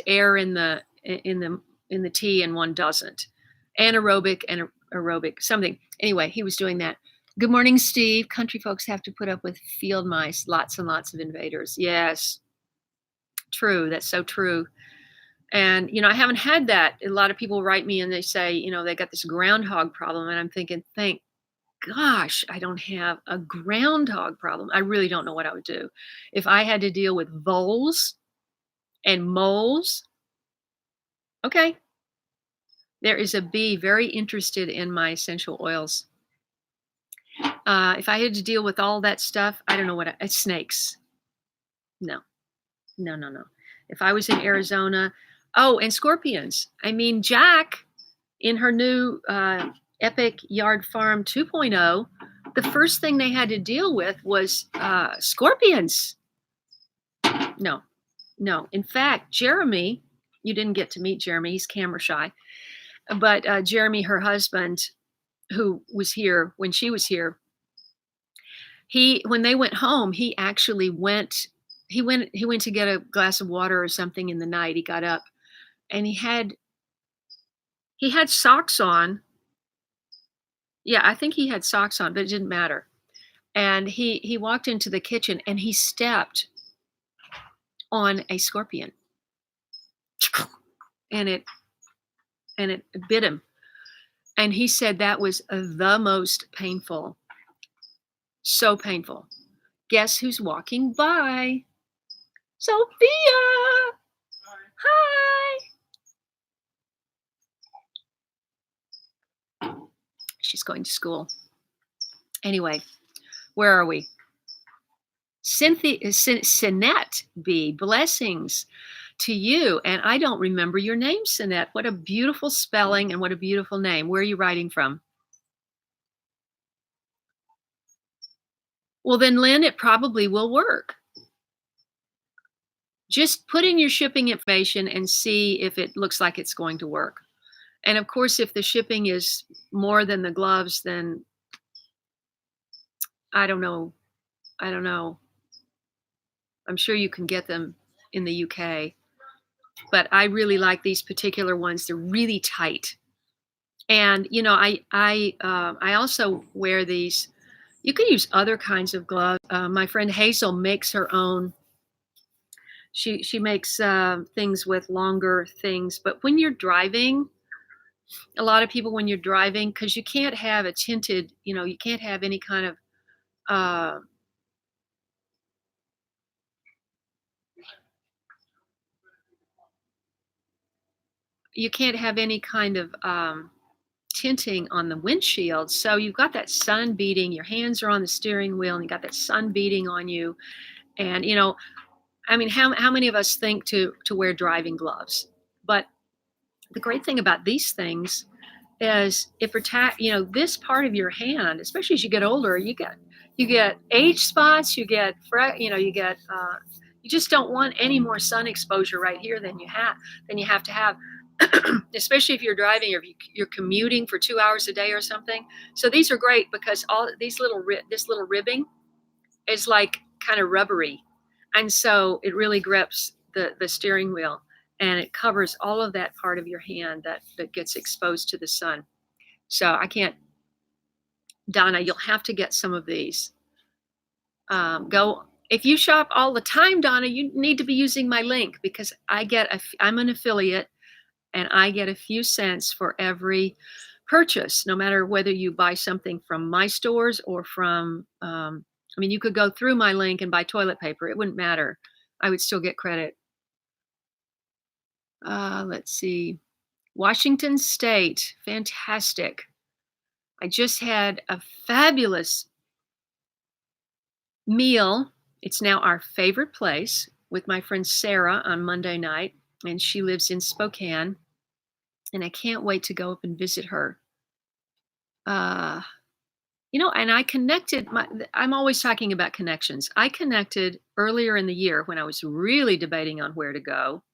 air in the in the T and one doesn't. Anaerobic and aerobic, something. Anyway, he was doing that. Good morning, Steve. Country folks have to put up with field mice, lots and lots of invaders. Yes, true. That's so true. And, I haven't had that. A lot of people write me and they say, they got this groundhog problem. And I'm thinking, thank gosh, I don't have a groundhog problem. I really don't know what I would do. If I had to deal with voles and moles, okay, there is a bee very interested in my essential oils. If I had to deal with all that stuff, I don't know what snakes. No, no, no, no. If I was in Arizona, oh, and scorpions. I mean, Jack, in her new Epic Yard Farm 2.0, the first thing they had to deal with was scorpions. No, no. In fact, Jeremy, you didn't get to meet Jeremy. He's camera shy. But Jeremy, her husband, who was here when she was here, when they went home, he actually went to get a glass of water or something in the night. He got up and he had socks on. Yeah, I think he had socks on, but it didn't matter. And he walked into the kitchen and he stepped on a scorpion. And it bit him. And he said that was the most painful. So painful. Guess who's walking by? Sophia! Hi! She's going to school. Anyway, where are we? Sinette B, blessings to you. And I don't remember your name, Sinette. What a beautiful spelling and what a beautiful name. Where are you writing from? Well, then, Lynn, it probably will work. Just put in your shipping information and see if it looks like it's going to work. And of course, if the shipping is more than the gloves, then I don't know. I'm sure you can get them in the UK. But I really like these particular ones. They're really tight. And, I also wear these. You can use other kinds of gloves. My friend Hazel makes her own. She makes things with longer things. But when you're driving, a lot of people when you're driving, because you can't have a tinted, you can't have any kind of tinting on the windshield. So you've got that sun beating, your hands are on the steering wheel and you got that sun beating on you. And, how many of us think to wear driving gloves? But the great thing about these things is it protect, this part of your hand, especially as you get older, you get age spots, you just don't want any more sun exposure right here than you have to have. Especially if you're driving or if you're commuting for 2 hours a day or something. So these are great because all these this little ribbing is like kind of rubbery. And so it really grips the steering wheel and it covers all of that part of your hand that gets exposed to the sun. So Donna, you'll have to get some of these. If you shop all the time, Donna, you need to be using my link because I'm an affiliate and I get a few cents for every purchase, no matter whether you buy something from my stores or from, you could go through my link and buy toilet paper. It wouldn't matter. I would still get credit. Let's see. Washington State. Fantastic. I just had a fabulous meal. It's now our favorite place with my friend Sarah on Monday night, and she lives in Spokane. And I can't wait to go up and visit her. And I connected, I'm always talking about connections. I connected earlier in the year when I was really debating on where to go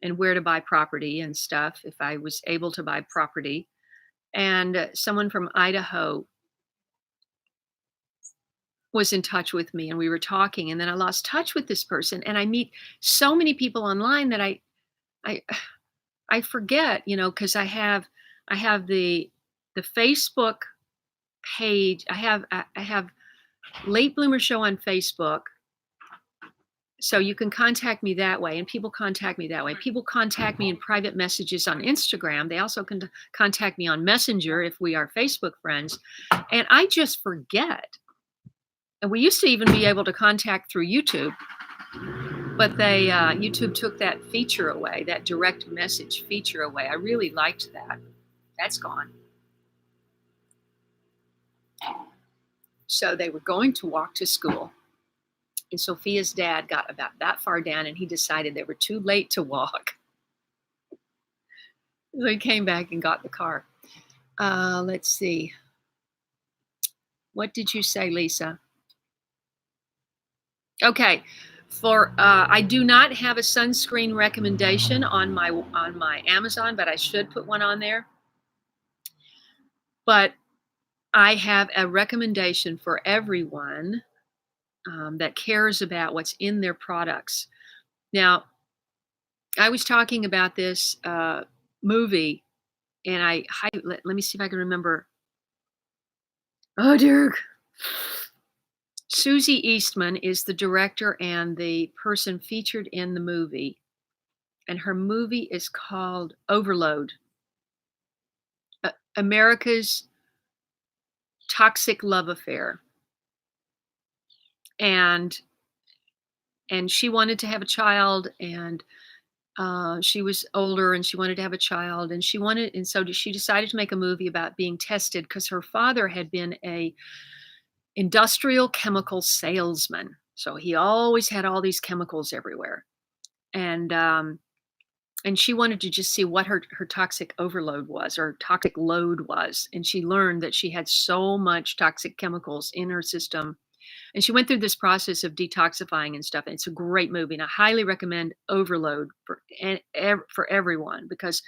and where to buy property and stuff, if I was able to buy property. And someone from Idaho was in touch with me and we were talking, and then I lost touch with this person. And I meet so many people online that I forget, because I have the Facebook page. I have Late Bloomer Show on Facebook. So you can contact me that way, and people contact me that way. People contact me in private messages on Instagram. They also can contact me on Messenger if we are Facebook friends. And I just forget. And we used to even be able to contact through YouTube, but they YouTube took that feature away, that direct message feature away. I really liked that. That's gone. So they were going to walk to school. And Sophia's dad got about that far down and he decided they were too late to walk. So he came back and got the car. Let's see. What did you say, Lisa? Okay. I do not have a sunscreen recommendation on my Amazon, but I should put one on there. But I have a recommendation for everyone that cares about what's in their products. Now, I was talking about this movie, and let me see if I can remember. Oh, dear. Susie Eastman is the director and the person featured in the movie, and her movie is called Overload. America's Toxic Love Affair. And she wanted to have a child, and she was older and she wanted to have a child, and so she decided to make a movie about being tested because her father had been a industrial chemical salesman. So he always had all these chemicals everywhere. And she wanted to just see what her toxic overload was, or toxic load was. And she learned that she had so much toxic chemicals in her system. And she went through this process of detoxifying and stuff. And it's a great movie. And I highly recommend Overload for everyone, because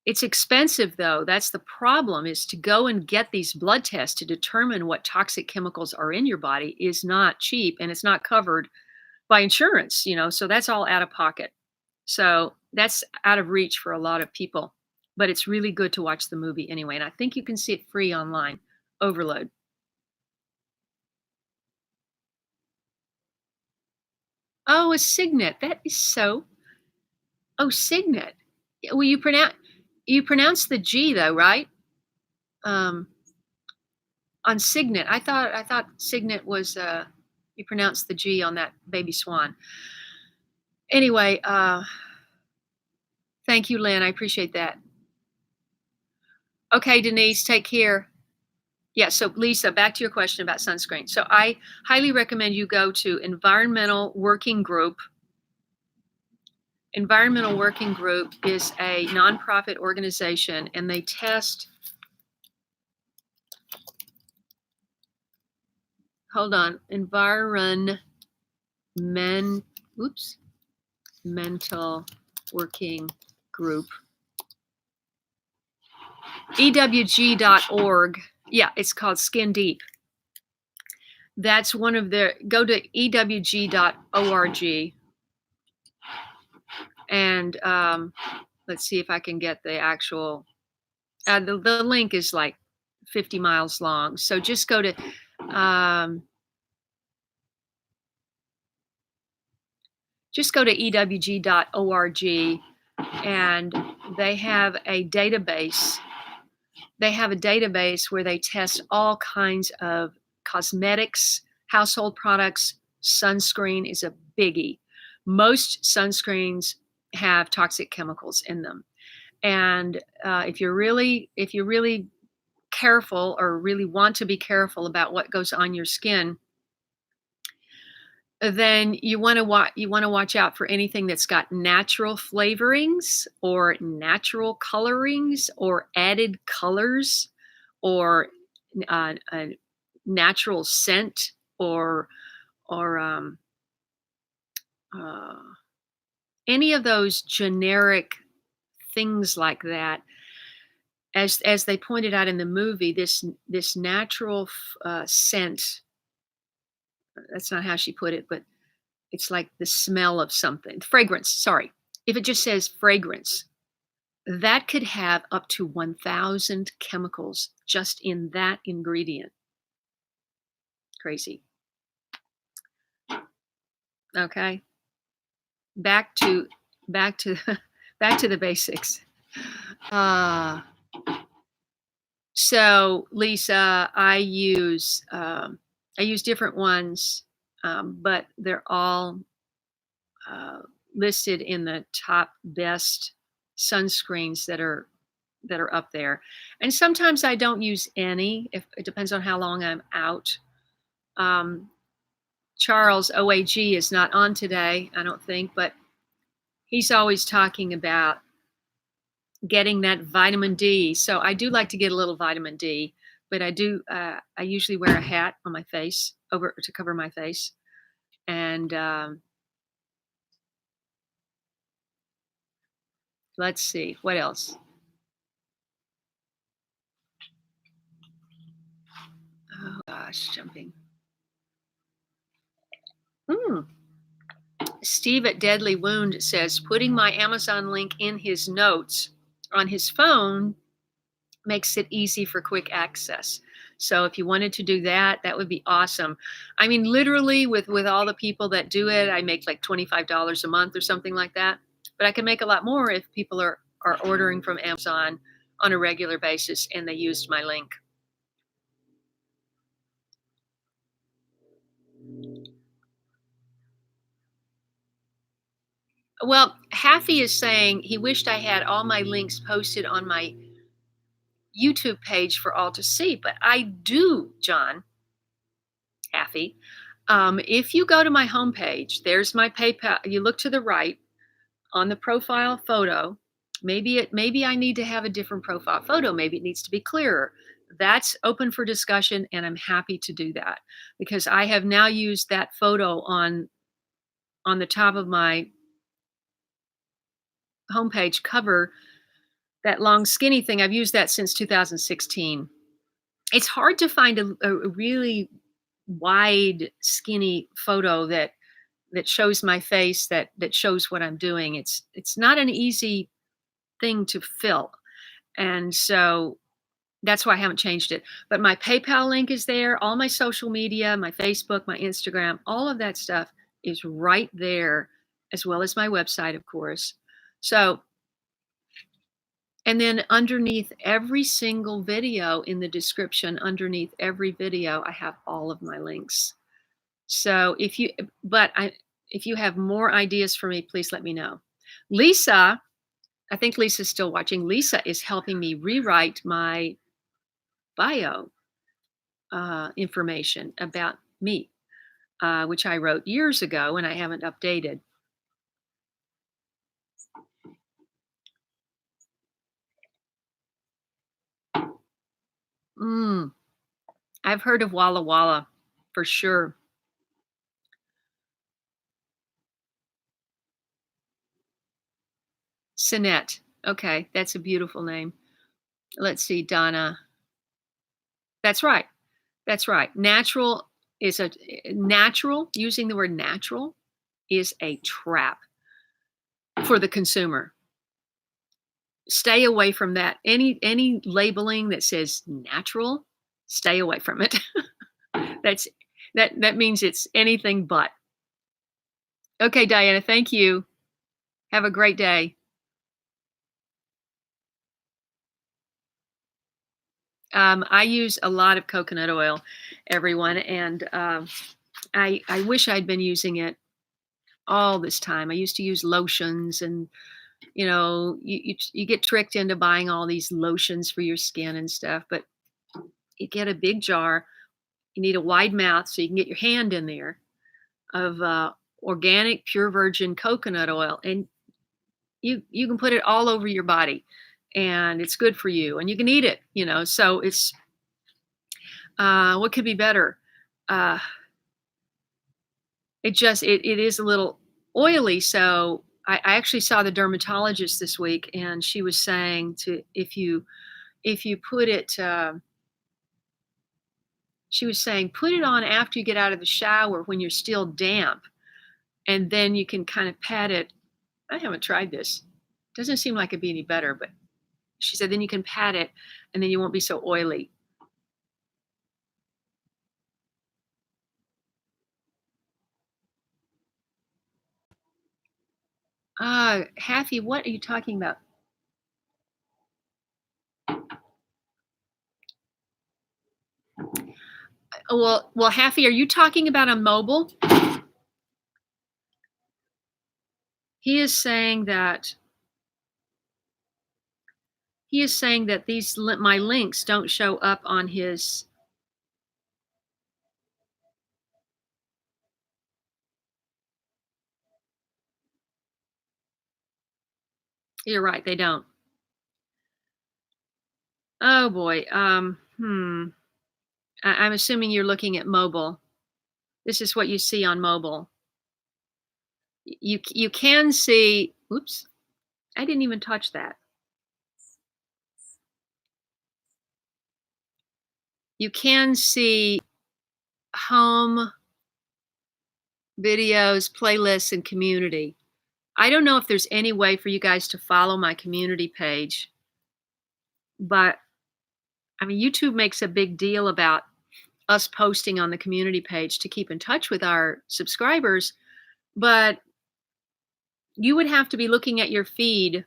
it's expensive, though. That's the problem, is to go and get these blood tests to determine what toxic chemicals are in your body is not cheap, and it's not covered by insurance, so that's all out of pocket. So that's out of reach for a lot of people, but it's really good to watch the movie anyway. And I think you can see it free online. Overload. Oh, a signet. That is so. Oh, signet. Well, you pronounce the G though, right? On signet. I thought signet was you pronounce the G on that baby swan. Anyway, thank you, Lynn. I appreciate that. Okay, Denise, take care. Yeah, so Lisa, back to your question about sunscreen. So I highly recommend you go to Environmental Working Group. Environmental Working Group is a nonprofit organization, and they test. Hold on. Mental Working Group. EWG.org. Yeah, it's called Skin Deep. That's one of their. Go to EWG.org. And let's see if I can get the actual. The link is like 50 miles long. So just go to. Just go to EWG.org, and they have a database. They have a database where they test all kinds of cosmetics, household products. Sunscreen is a biggie. Most sunscreens have toxic chemicals in them. And if you're really careful, or really want to be careful about what goes on your skin, then you want to watch out for anything that's got natural flavorings or natural colorings or added colors or a natural scent or any of those generic things like that. As they pointed out in the movie, this natural scent. That's not how she put it, but it's like the smell of something. Fragrance, sorry. if it just says fragrance, that could have up to 1,000 chemicals just in that ingredient. Crazy. Okay. Back to back to back to the basics. Uh so Lisa, I use different ones, but they're all uh, listed in the top best sunscreens that are up there. And sometimes I don't use any. If it depends on how long I'm out. Um, Charles OAG is not on today, I don't think, but he's always talking about getting that vitamin D. So I do like to get a little vitamin D, but I usually wear a hat on my face over to cover my face. And let's see, what else? Oh gosh, jumping. Hmm. Steve at Deadly Wound says putting my Amazon link in his notes on his phone makes it easy for quick access. So if you wanted to do that, that would be awesome. I mean, literally with all the people that do it, I make like $25 a month or something like that. But I can make a lot more if people are ordering from Amazon on a regular basis and they used my link. Well, Haffy is saying he wished I had all my links posted on my YouTube page for all to see, but I do, John Haffy. If you go to my homepage, there's my PayPal. You look to the right on the profile photo. Maybe I need to have a different profile photo. Maybe it needs to be clearer. That's open for discussion, and I'm happy to do that because I have now used that photo on the top of my homepage cover. That long skinny thing, I've used that since 2016. It's hard to find a really wide skinny photo that shows my face, that shows what I'm doing. It's not an easy thing to fill, and so that's why I haven't changed it. But my PayPal link is there, all my social media, my Facebook, my Instagram, all of that stuff is right there, as well as my website, of course. So, and then underneath every single video, in the description underneath every video, I have all of my links. So if you have more ideas for me, please let me know. Lisa, I think Lisa's still watching. Lisa is helping me rewrite my bio information about me, which I wrote years ago and I haven't updated. Mm, I've heard of Walla Walla for sure. Sinette. Okay, that's a beautiful name. Let's see, Donna. That's right. That's right. Natural, using the word natural is a trap for the consumer. Stay away from that. Any labeling that says natural, stay away from it. That's that means it's anything but. Okay, Diana, thank you. Have a great day. I use a lot of coconut oil, everyone, and I wish I'd been using it all this time. I used to use lotions, and you get tricked into buying all these lotions for your skin and stuff, but you get a big jar. You need a wide mouth so you can get your hand in there of organic, pure virgin coconut oil, and you can put it all over your body, and it's good for you, and you can eat it. So it's what could be better? Uh, it is a little oily, so I actually saw the dermatologist this week, and she was saying to if you put it. She was saying put it on after you get out of the shower when you're still damp, and then you can kind of pat it I haven't tried this. Doesn't seem like it'd be any better, but she said then you can pat it and then you won't be so oily. Haffy, what are you talking about? Well, Haffy, are you talking about on mobile? He is saying that my links don't show up on his. You're right, they don't. Oh boy. I'm assuming you're looking at mobile. This is what you see on mobile. You can see. Oops, I didn't even touch that. You can see home, videos, playlists, and community. I don't know if there's any way for you guys to follow my community page, but I mean, YouTube makes a big deal about us posting on the community page to keep in touch with our subscribers, but you would have to be looking at your feed,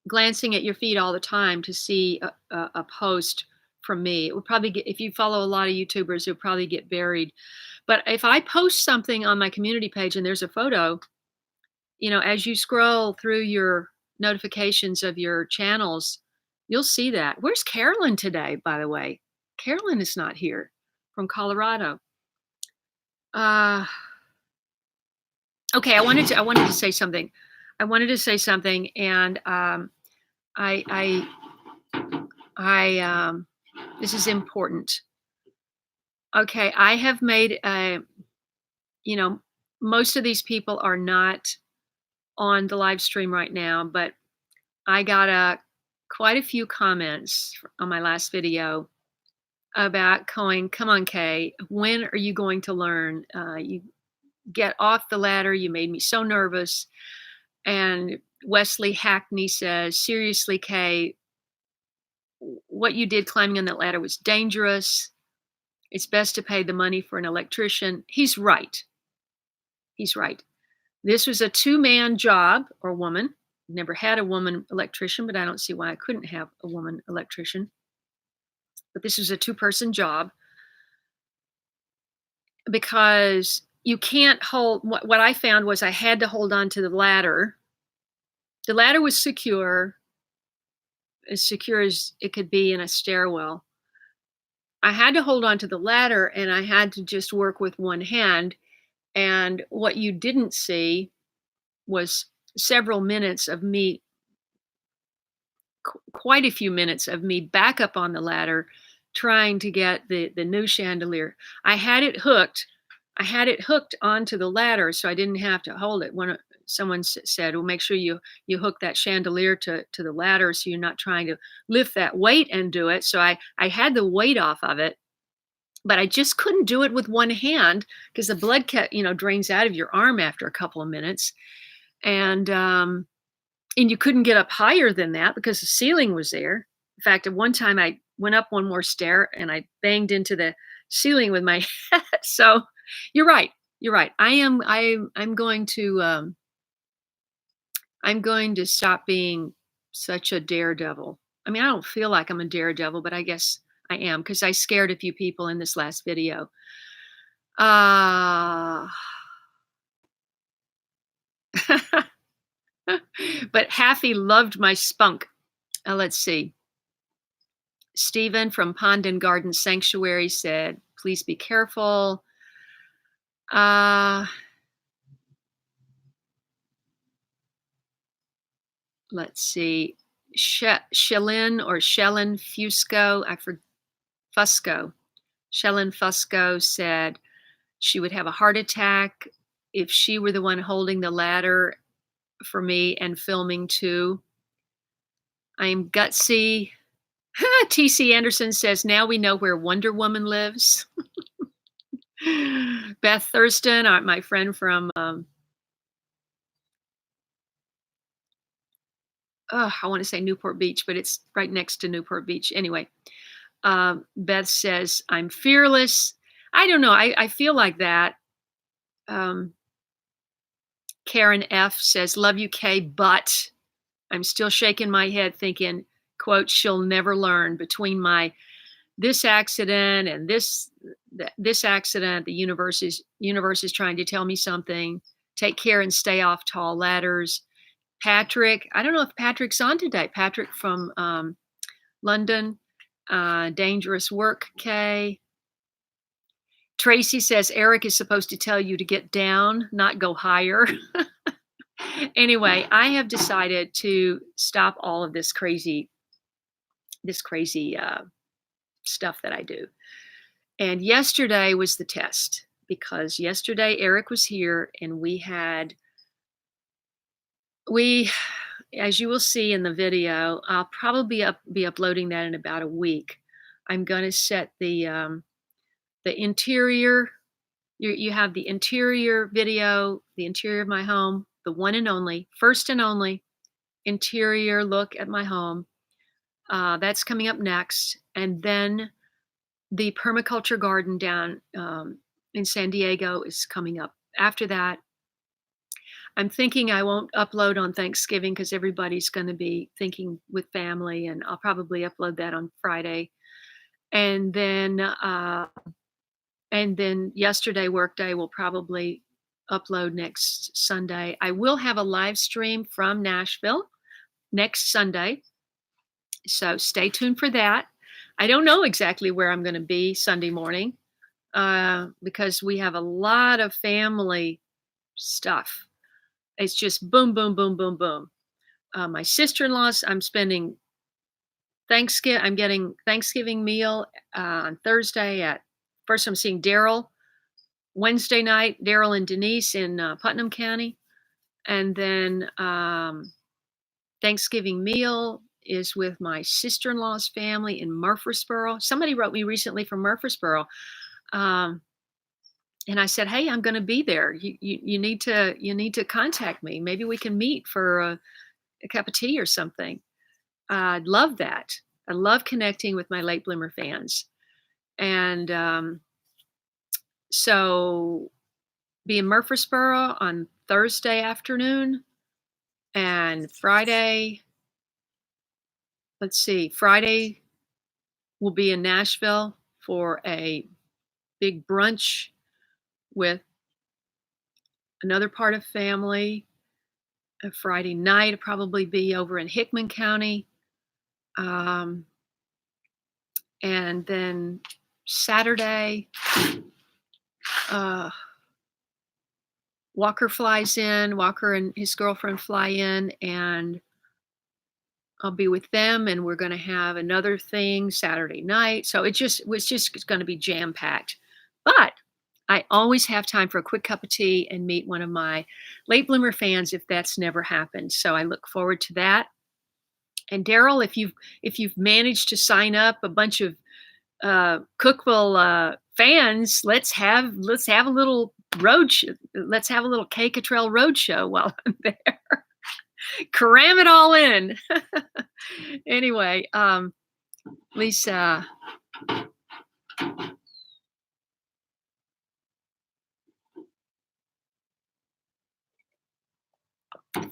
glancing at your feed all the time to see a post from me. It would probably get, if you follow a lot of YouTubers, it would probably get buried. But if I post something on my community page and there's a photo, as you scroll through your notifications of your channels, you'll see that. Where's Carolyn today, by the way? Carolyn is not here from Colorado. Okay, I wanted to say something. And I this is important. Okay, I have made most of these people are not on the live stream right now, but I got quite a few comments on my last video about going, come on, Kaye, when are you going to learn? You get off the ladder. You made me so nervous. And Wesley Hackney says, seriously, Kaye, what you did climbing on that ladder was dangerous. It's best to pay the money for an electrician. He's right. He's right. This was a two-man job or woman. Never had a woman electrician, but I don't see why I couldn't have a woman electrician. But this was a two-person job because you can't hold. What I found was I had to hold on to the ladder. The ladder was secure as it could be in a stairwell. I had to hold on to the ladder and I had to just work with one hand. And what you didn't see was several minutes of me, quite a few minutes of me back up on the ladder trying to get the new chandelier. I had it hooked onto the ladder so I didn't have to hold it. When someone said, well, make sure you hook that chandelier to the ladder so you're not trying to lift that weight and do it. So I had the weight off of it, but I just couldn't do it with one hand because the blood drains out of your arm after a couple of minutes. And you couldn't get up higher than that because the ceiling was there. In fact, at one time I went up one more stair and I banged into the ceiling with my head. So you're right. You're right. I'm going to stop being such a daredevil. I mean, I don't feel like I'm a daredevil, but I guess I am because I scared a few people in this last video. But Haffy loved my spunk. Let's see. Stephen from Pond and Garden Sanctuary said, please be careful. Let's see. Shellin Fusco, Fusco. Shellin Fusco said she would have a heart attack if she were the one holding the ladder for me and filming too. I'm gutsy. TC Anderson says, now we know where Wonder Woman lives. Beth Thurston, my friend from I want to say Newport Beach, but it's right next to Newport Beach. Anyway, Beth says, I'm fearless. I don't know. I feel like that. Um, Karen F says, love you, Kay, but I'm still shaking my head thinking, quote, she'll never learn between my this accident and this accident. The universe is trying to tell me something. Take care and stay off tall ladders. Patrick, I don't know if Patrick's on today. Patrick from London. Dangerous work, Kay. Tracy says Eric is supposed to tell you to get down, not go higher. Anyway, I have decided to stop all of this crazy stuff that I do. And yesterday was the test because yesterday Eric was here and we, as you will see in the video, I'll probably be uploading that in about a week. I'm going to set the interior. You have the interior video, the interior of my home, the one and only, first and only interior look at my home. That's coming up next. And then the permaculture garden down in San Diego is coming up. After that, I'm thinking I won't upload on Thanksgiving because everybody's going to be thinking with family, and I'll probably upload that on Friday. And then yesterday workday will probably upload next Sunday. I will have a live stream from Nashville next Sunday. So stay tuned for that. I don't know exactly where I'm going to be Sunday morning because we have a lot of family stuff. It's just boom, boom, boom, boom, boom. My sister-in-law's, I'm getting Thanksgiving meal on Thursday first I'm seeing Daryl. Wednesday night, Daryl and Denise in Putnam County. And then Thanksgiving meal is with my sister-in-law's family in Murfreesboro. Somebody wrote me recently from Murfreesboro. And I said, hey, I'm going to be there. You need to contact me. Maybe we can meet for a cup of tea or something. I'd love that. I love connecting with my late bloomer fans. And so be in Murfreesboro on Thursday afternoon, and Friday we'll be in Nashville for a big brunch with another part of family. A Friday night, I'll probably be over in Hickman County. And then Saturday, Walker flies in. Walker and his girlfriend fly in, and I'll be with them, and we're going to have another thing Saturday night. So it was just going to be jam-packed. But I always have time for a quick cup of tea and meet one of my late bloomer fans if that's never happened. So I look forward to that. And Daryl, if you've managed to sign up a bunch of Cookville fans, let's have a little let's have a little Kaye Kittrell road show while I'm there. Cram it all in. Anyway, Lisa.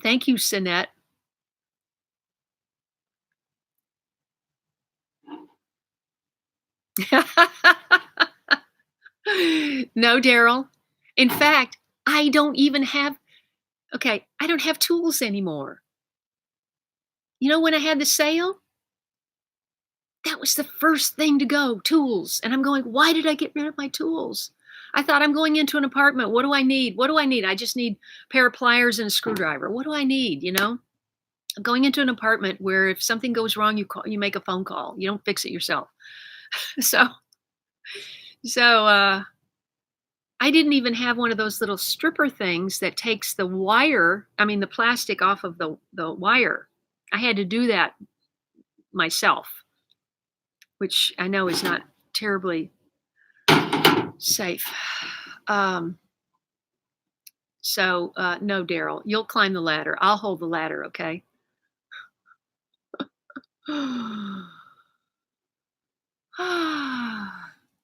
Thank you, Sinette. No, Daryl. In fact, I don't have tools anymore. You know, when I had the sale, that was the first thing to go, tools. And I'm going, why did I get rid of my tools? I thought I'm going into an apartment. What do I need? I just need a pair of pliers and a screwdriver. What do I need? You know, I'm going into an apartment where if something goes wrong, you make a phone call. You don't fix it yourself. So I didn't even have one of those little stripper things that takes the plastic off of the wire. I had to do that myself, which I know is not terribly safe. No, Daryl, you'll climb the ladder. I'll hold the ladder, okay?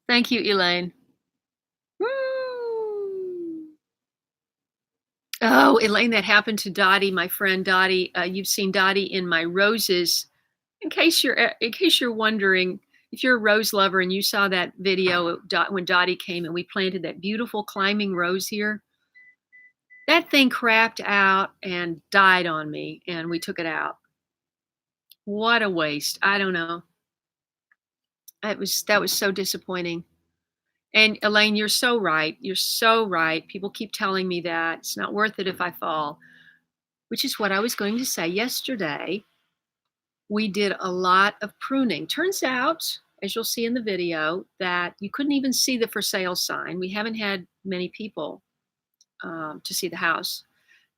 Thank you, Elaine. Woo! Oh, Elaine, that happened to Dottie, my friend Dottie. You've seen Dottie in my roses. In case you're wondering, if you're a rose lover and you saw that video of when Dottie came and we planted that beautiful climbing rose here, that thing crapped out and died on me, and we took it out. What a waste! I don't know. That was so disappointing. And Elaine, you're so right. You're so right. People keep telling me that it's not worth it if I fall, which is what I was going to say yesterday. We did a lot of pruning. Turns out, as you'll see in the video, that you couldn't even see the for sale sign. We haven't had many people to see the house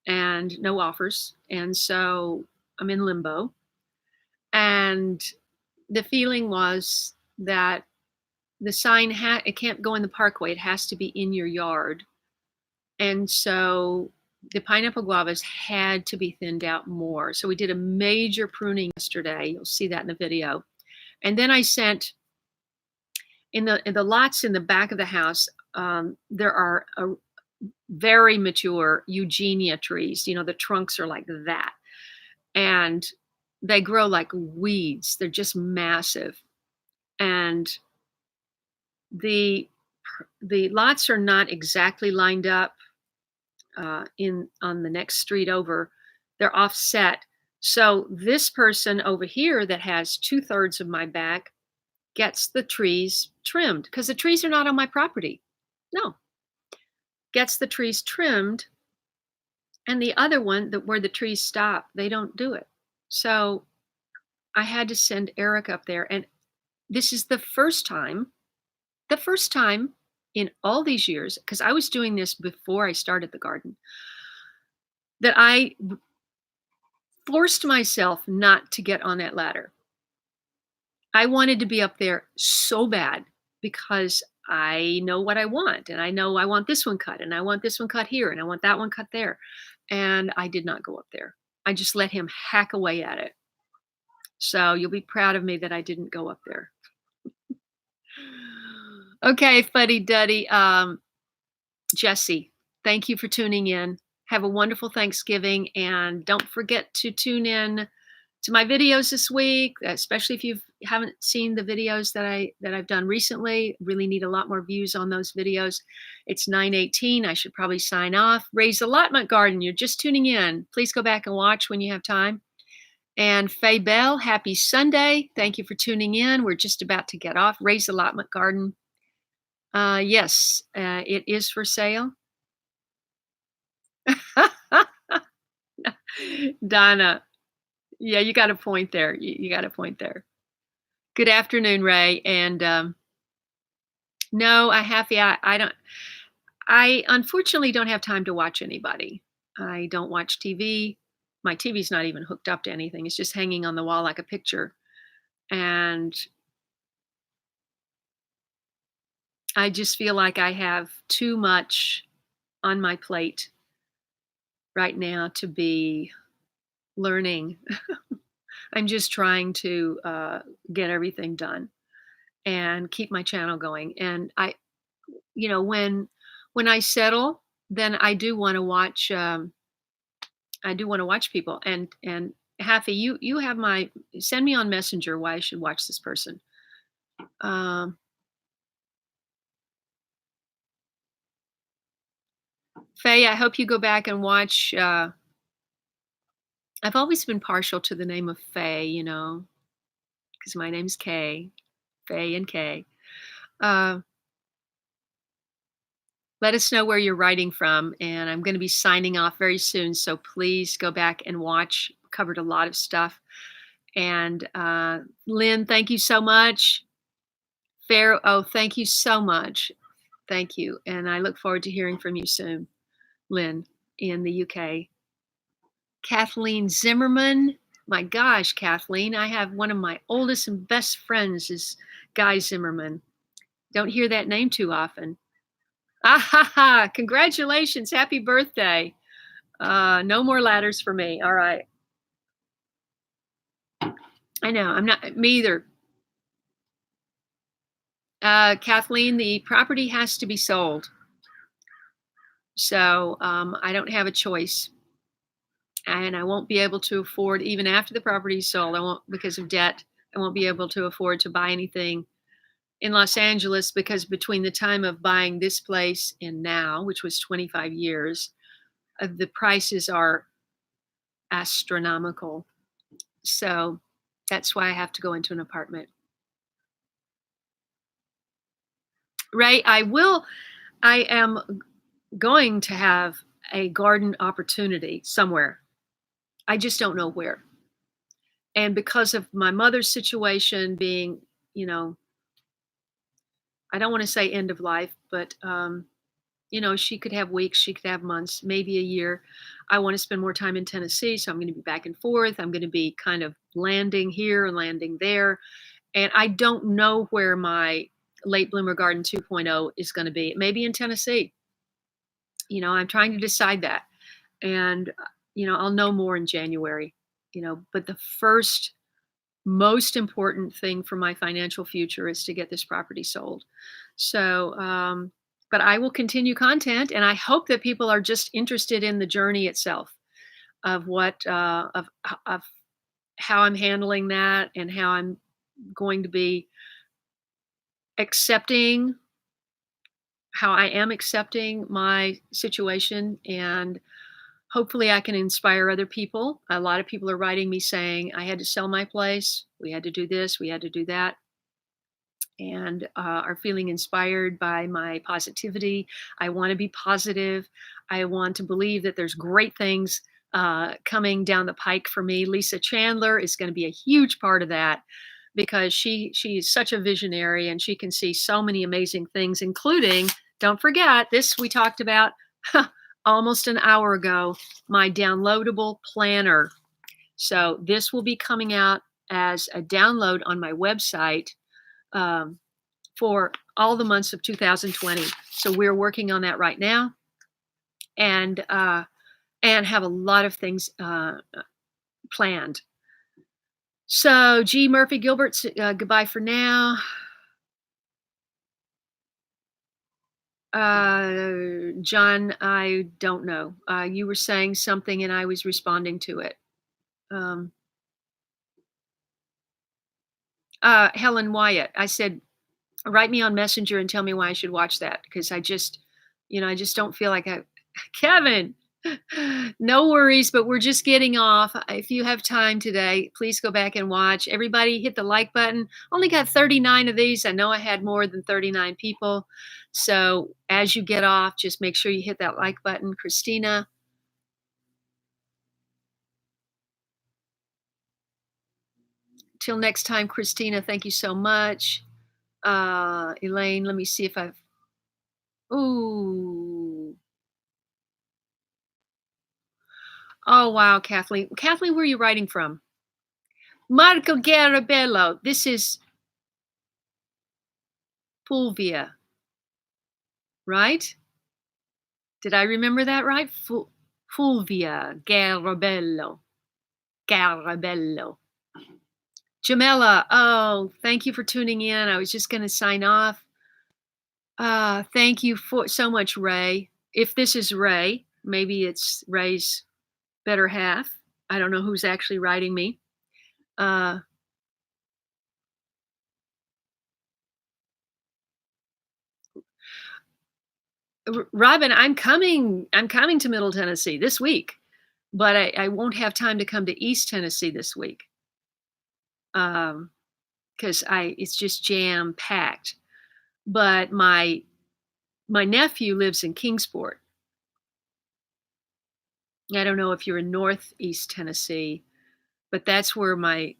and no offers. And so I'm in limbo. And the feeling was that the sign it can't go in the parkway. It has to be in your yard. And so the pineapple guavas had to be thinned out more. So we did a major pruning yesterday. You'll see that in the video. And then I sent in the lots in the back of the house. There are very mature Eugenia trees. You know, the trunks are like that, and they grow like weeds. They're just massive, and the lots are not exactly lined up on the next street over. They're offset. So this person over here that has 2/3 of my back gets the trees trimmed because the trees are not on my property. No, gets the trees trimmed, and the other one where the trees stop, they don't do it. So I had to send Eric up there, and this is the first time in all these years, because I was doing this before I started the garden, that I forced myself not to get on that ladder. I wanted to be up there so bad because I know what I want, and I know I want this one cut, and I want this one cut here, and I want that one cut there. And I did not go up there. I just let him hack away at it. So you'll be proud of me that I didn't go up there. Okay, Fuddy Duddy. Jesse, thank you for tuning in. Have a wonderful Thanksgiving, and don't forget to tune in to my videos this week, especially if you haven't seen the videos that I've done recently. Really need a lot more views on those videos. It's 9:18. I should probably sign off. Raised Allotment Garden, you're just tuning in. Please go back and watch when you have time. And Faye Bell, happy Sunday. Thank you for tuning in. We're just about to get off. Raised Allotment Garden. Yes, it is for sale. Donna, yeah, you got a point there. You got a point there. Good afternoon, Ray. And no, I unfortunately don't have time to watch anybody. I don't watch TV. My TV's not even hooked up to anything. It's just hanging on the wall like a picture. And I just feel like I have too much on my plate right now to be learning. I'm just trying to get everything done and keep my channel going. And when I settle, then I do want to watch. I do want to watch people. And Happy, you have send me on Messenger why I should watch this person. Faye, I hope you go back and watch. I've always been partial to the name of Faye, because my name's Kaye, Faye and Kaye. Let us know where you're writing from, and I'm going to be signing off very soon. So please go back and watch. Covered a lot of stuff. And Lynn, thank you so much. Thank you so much. Thank you. And I look forward to hearing from you soon, Lynn, in the UK. Kathleen Zimmerman. My gosh, Kathleen, I have one of my oldest and best friends is Guy Zimmerman. Don't hear that name too often. Congratulations. Happy birthday. No more ladders for me. All right. I know. I'm not me either. Kathleen, the property has to be sold. So I don't have a choice. And I won't be able to afford, even after the property is sold, I won't, because of debt, I won't be able to afford to buy anything in Los Angeles because between the time of buying this place and now, which was 25 years, the prices are astronomical. So that's why I have to go into an apartment. Right? I am going to have a garden opportunity somewhere. I just don't know where. And because of my mother's situation being, you know, I don't want to say end of life, but she could have weeks, she could have months, maybe a year. I want to spend more time in Tennessee, so I'm going to be back and forth. I'm going to be kind of landing here and landing there. And I don't know where my late bloomer garden 2.0 is going to be. It may be in Tennessee. I'm trying to decide that. And I'll know more in January. But the first most important thing for my financial future is to get this property sold. So, but I will continue content, and I hope that people are just interested in the journey itself of of how I'm handling that and how I'm going to be accepting how I am accepting my situation, and hopefully I can inspire other people. A lot of people are writing me saying I had to sell my place, we had to do this, we had to do that, and are feeling inspired by my positivity. I want to be positive. I want to believe that there's great things coming down the pike for me. Lisa Chandler is going to be a huge part of that because she's such a visionary and she can see so many amazing things, including, don't forget, this we talked about almost an hour ago, my downloadable planner. So this will be coming out as a download on my website um, for all the months of 2020. So we're working on that right now, and have a lot of things planned. So G. Murphy Gilbert's goodbye for now. John, I don't know. You were saying something and I was responding to it. Helen Wyatt, I said, write me on Messenger and tell me why I should watch that because I just don't feel like Kevin, no worries, but we're just getting off. If you have time today, please go back and watch. Everybody hit the like button. Only got 39 of these. I know I had more than 39 people. So as you get off, just make sure you hit that like button. Christina. Till next time, Christina, thank you so much. Elaine, let me see if I've, ooh. Oh, wow, Kathleen. Kathleen, where are you writing from? Marco Garabello. This is Fulvia, right? Did I remember that right? Fulvia Garabello. Garabello. Jamela, oh, thank you for tuning in. I was just going to sign off. Thank you for so much, Ray. If this is Ray, maybe it's Ray's better half. I don't know who's actually writing me. Robin, I'm coming to Middle Tennessee this week, but I won't have time to come to East Tennessee this week. Because it's just jam packed. But my nephew lives in Kingsport. I don't know if you're in Northeast Tennessee, but that's where my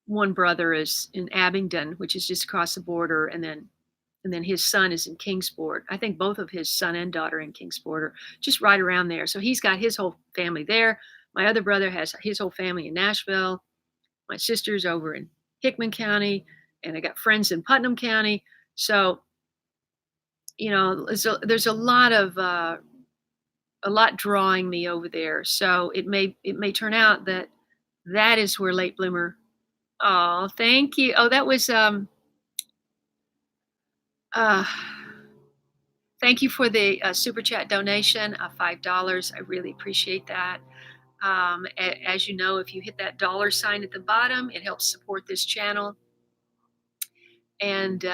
one brother is in Abingdon, which is just across the border, and then his son is in Kingsport. I think both of his son and daughter in Kingsport are just right around there. So he's got his whole family there. My other brother has his whole family in Nashville. My sister's over in Hickman County, and I got friends in Putnam County. So, there's a lot drawing me over there. So it may turn out that is where late bloomer Oh, thank you. Oh, that was uh thank you for the super chat donation of $5. I really appreciate that. As you know, if you hit that dollar sign at the bottom, it helps support this channel. And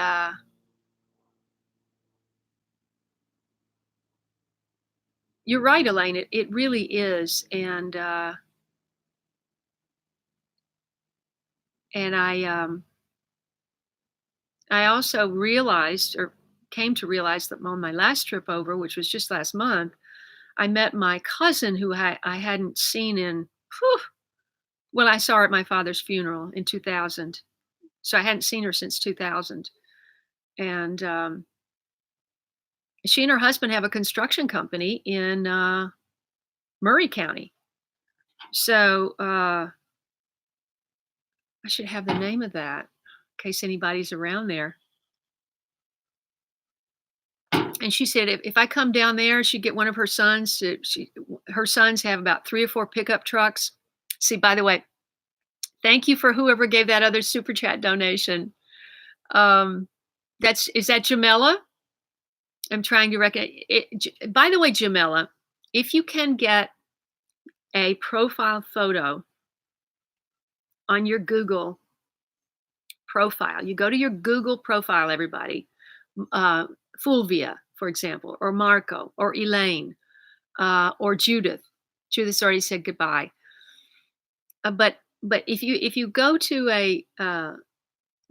you're right, Elaine. It really is. And I also realized, or came to realize, that on my last trip over, which was just last month, I met my cousin who I hadn't seen in, whew, well, I saw her at my father's funeral in 2000. So I hadn't seen her since 2000. And she and her husband have a construction company in Murray County. So I should have the name of that in case anybody's around there. And she said if I come down there, she'd get one of her sons. Her sons have about 3 or 4 pickup trucks. See, by the way, thank you for whoever gave that other super chat donation. Is that Jamela? I'm trying to reckon it. By the way, Jamela, if you can get a profile photo on your Google profile, you go to your Google profile, everybody, Fulvia, for example, or Marco, or Elaine, or Judith. Judith's already said goodbye. But if you go to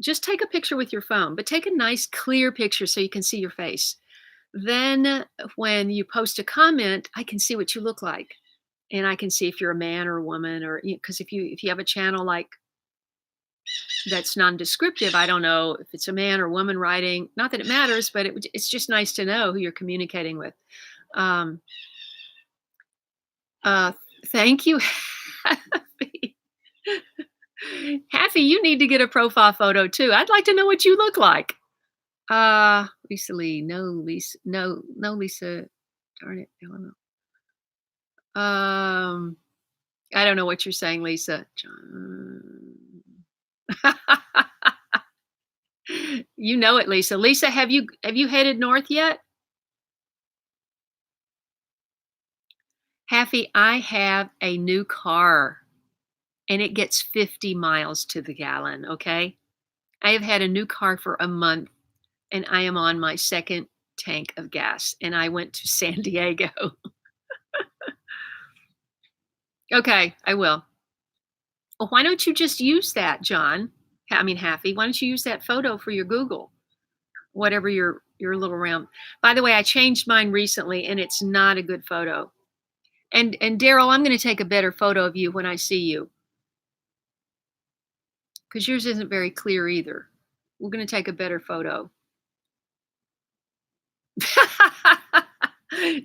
just take a picture with your phone, but take a nice clear picture so you can see your face. Then when you post a comment, I can see what you look like, and I can see if you're a man or a woman, or because if you have a channel like that's non-descriptive, I don't know if it's a man or woman writing. Not that it matters, but it's just nice to know who you're communicating with. Um, uh, Thank you, Happy. Happy, you need to get a profile photo too. I'd like to know what you look like. Lisa Lee, no, Lisa, no, Lisa. Darn it, I don't know. I don't know what you're saying, Lisa. John. You know it, Lisa. Lisa, have you headed north yet? Happy, I have a new car and it gets 50 miles to the gallon, okay? I have had a new car for a month and I am on my second tank of gas and I went to San Diego. Okay, I will. Well, why don't you just use that, John? I mean, Happy, why don't you use that photo for your Google? Whatever your little round. By the way, I changed mine recently and it's not a good photo. And Daryl, I'm going to take a better photo of you when I see you, because yours isn't very clear either. We're going to take a better photo.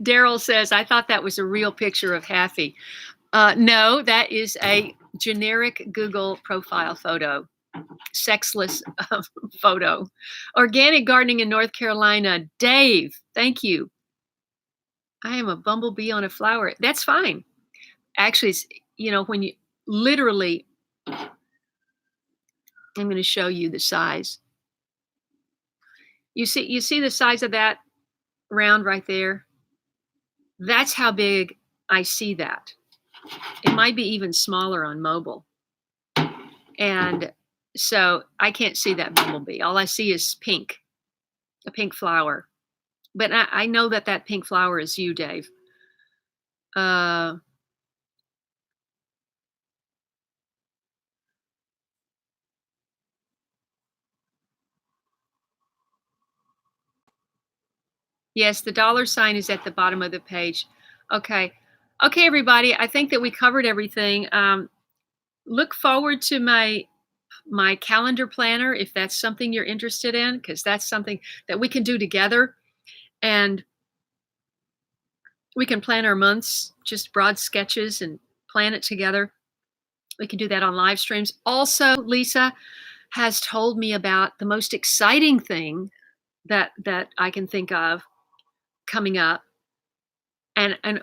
Daryl says, I thought that was a real picture of Happy. No, that is a generic Google profile photo. Sexless photo. Organic gardening in North Carolina. Dave, thank you. I am a bumblebee on a flower. That's fine. Actually, it's, when you literally, I'm going to show you the size. You see the size of that round right there? That's how big I see that. It might be even smaller on mobile. And so I can't see that bumblebee. All I see is pink, a pink flower. But I know that pink flower is you, Dave. Yes, the dollar sign is at the bottom of the page. Okay. Okay, everybody. I think that we covered everything. Look forward to my calendar planner if that's something you're interested in, because that's something that we can do together. And we can plan our months, just broad sketches, and plan it together. We can do that on live streams. Also, Lisa has told me about the most exciting thing that I can think of coming up. And I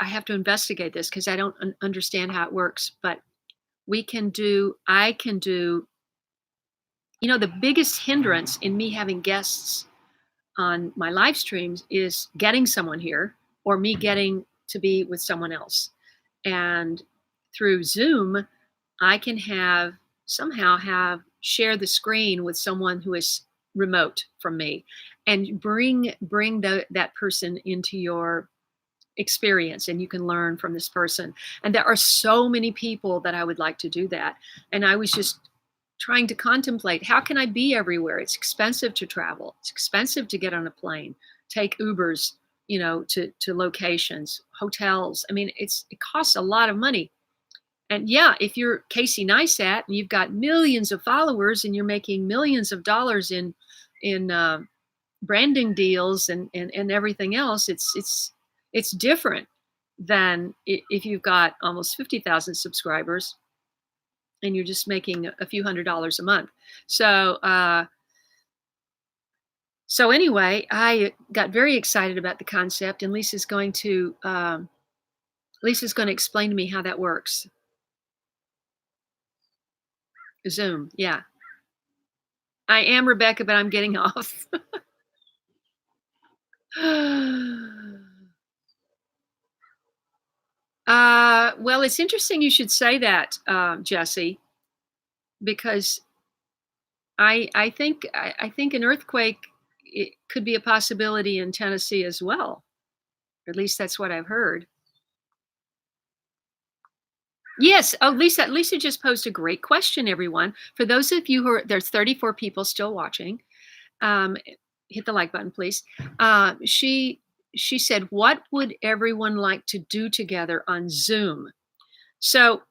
have to investigate this because I don't understand how it works. But I can do, the biggest hindrance in me having guests on my live streams is getting someone here or me getting to be with someone else. And through Zoom, I can somehow have share the screen with someone who is remote from me and bring that person into your experience, and you can learn from this person. And there are so many people that I would like to do that. And I was just trying to contemplate, how can I be everywhere? It's expensive to travel. It's expensive to get on a plane, take Ubers, to locations, hotels. I mean, it costs a lot of money. And yeah, if you're Casey Neistat and you've got millions of followers and you're making millions of dollars in branding deals and everything else, it's different than if you've got almost 50,000 subscribers and you're just making a few $100s a month. So anyway, I got very excited about the concept, and Lisa's going to explain to me how that works. Zoom, yeah. I am Rebecca, but I'm getting off. Well, it's interesting you should say that, Jesse, because I think an earthquake, it could be a possibility in Tennessee as well. At least that's what I've heard. Yes. Oh, Lisa just posed a great question, everyone. For those of you there's 34 people still watching. Um, Hit the like button, please. She said, "What would everyone like to do together on Zoom?" So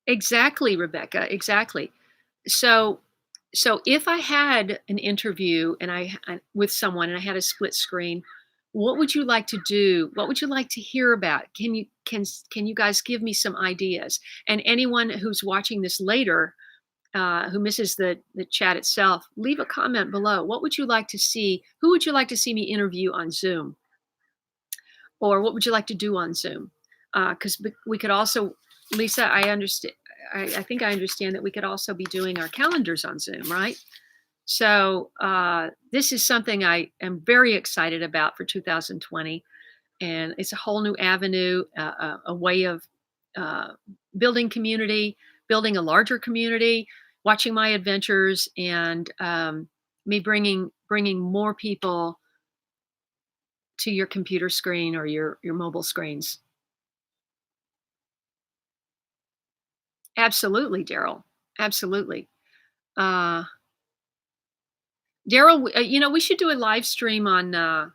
exactly, Rebecca. Exactly. So if I had an interview and with someone and I had a split screen, what would you like to do? What would you like to hear about? Can you guys give me some ideas? And anyone who's watching this later, who misses the chat itself, leave a comment below. What would you like to see? Who would you like to see me interview on Zoom? Or what would you like to do on Zoom? Because we could also, Lisa, I understand. I think I understand that we could also be doing our calendars on Zoom, right? So this is something I am very excited about for 2020, and it's a whole new avenue, a way of uh, building community, building a larger community, watching my adventures, and me bringing more people to your computer screen or your mobile screens. Absolutely, Daryl. Absolutely. Uh, Daryl, we should do a live stream on.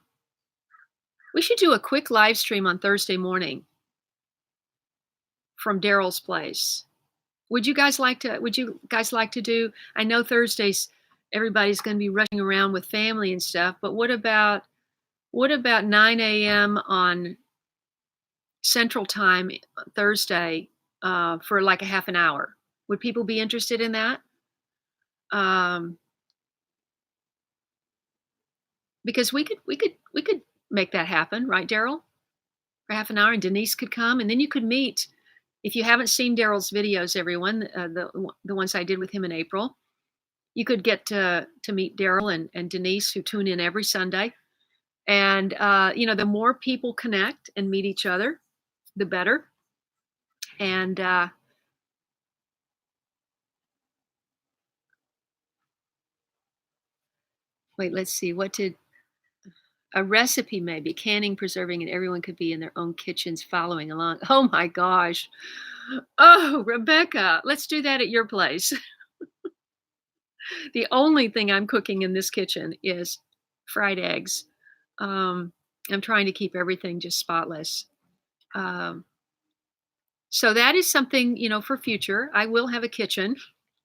We should do a quick live stream on Thursday morning from Daryl's place. Would you guys like to? Would you guys like to do? I know Thursdays everybody's going to be rushing around with family and stuff, but what about 9 a.m. on Central Time Thursday for like a half an hour? Would people be interested in that? Um, because we could make that happen, right, Daryl? For half an hour, and Denise could come, and then you could meet. If you haven't seen Daryl's videos, everyone, the ones I did with him in April, you could get to meet Daryl and Denise, who tune in every Sunday. And the more people connect and meet each other, the better. And wait, let's see. What did a recipe maybe canning, preserving, and everyone could be in their own kitchens following along. Oh my gosh. Oh, Rebecca, let's do that at your place. The only thing I'm cooking in this kitchen is fried eggs. Um, I'm trying to keep everything just spotless. Um, so that is something, for future. I will have a kitchen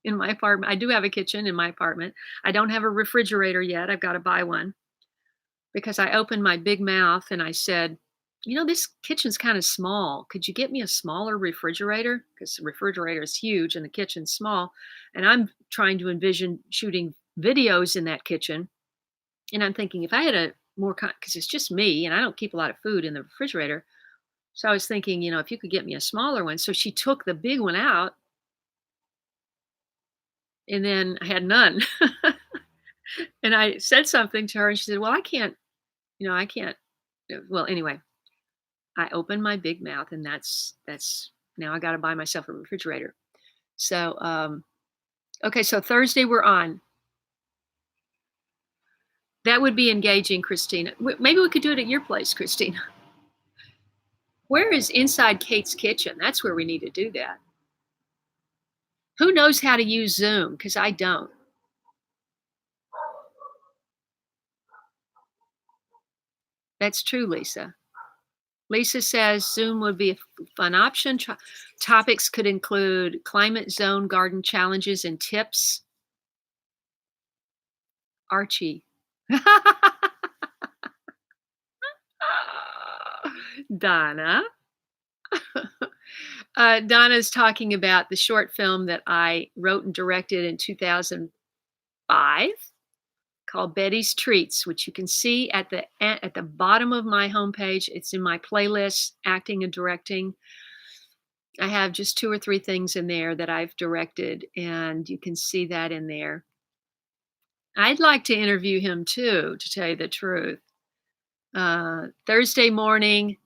in my apartment. I do have a kitchen in my apartment. I don't have a refrigerator yet. I've got to buy one because I opened my big mouth and I said, this kitchen's kind of small. Could you get me a smaller refrigerator? Because the refrigerator is huge and the kitchen's small. And I'm trying to envision shooting videos in that kitchen. And I'm thinking if I had a more, because it's just me and I don't keep a lot of food in the refrigerator. So I was thinking, if you could get me a smaller one. So she took the big one out, and then I had none. And I said something to her, and she said, "Well, I can't, I can't." Well, anyway, I opened my big mouth, and that's now I got to buy myself a refrigerator. So, okay, so Thursday we're on. That would be engaging, Christina. Maybe we could do it at your place, Christina. Where is Inside Kate's Kitchen? That's where we need to do that. Who knows how to use Zoom? Because I don't. That's true, Lisa. Lisa says Zoom would be a fun option. Topics could include climate zone garden challenges and tips. Archie. Donna. Donna's talking about the short film that I wrote and directed in 2005 called Betty's Treats, which you can see at the bottom of my homepage. It's in my playlist, acting and directing. I have just 2 or 3 things in there that I've directed, and you can see that in there. I'd like to interview him too, to tell you the truth. Thursday morning.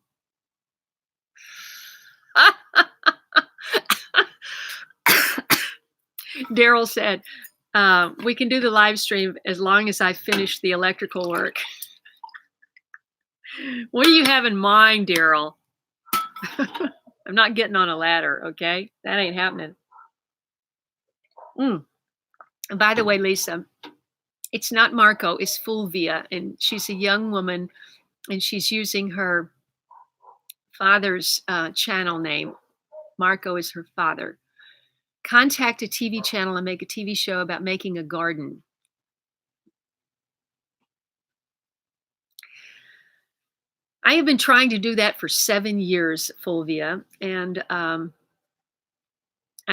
Daryl said, we can do the live stream as long as I finish the electrical work. What do you have in mind, Daryl? I'm not getting on a ladder, okay? That ain't happening. By the way, Lisa, it's not Marco, it's Fulvia, and she's a young woman, and she's using her father's channel name. Marco is her father. Contact a TV channel and make a TV show about making a garden. I have been trying to do that for 7 years, Fulvia, and I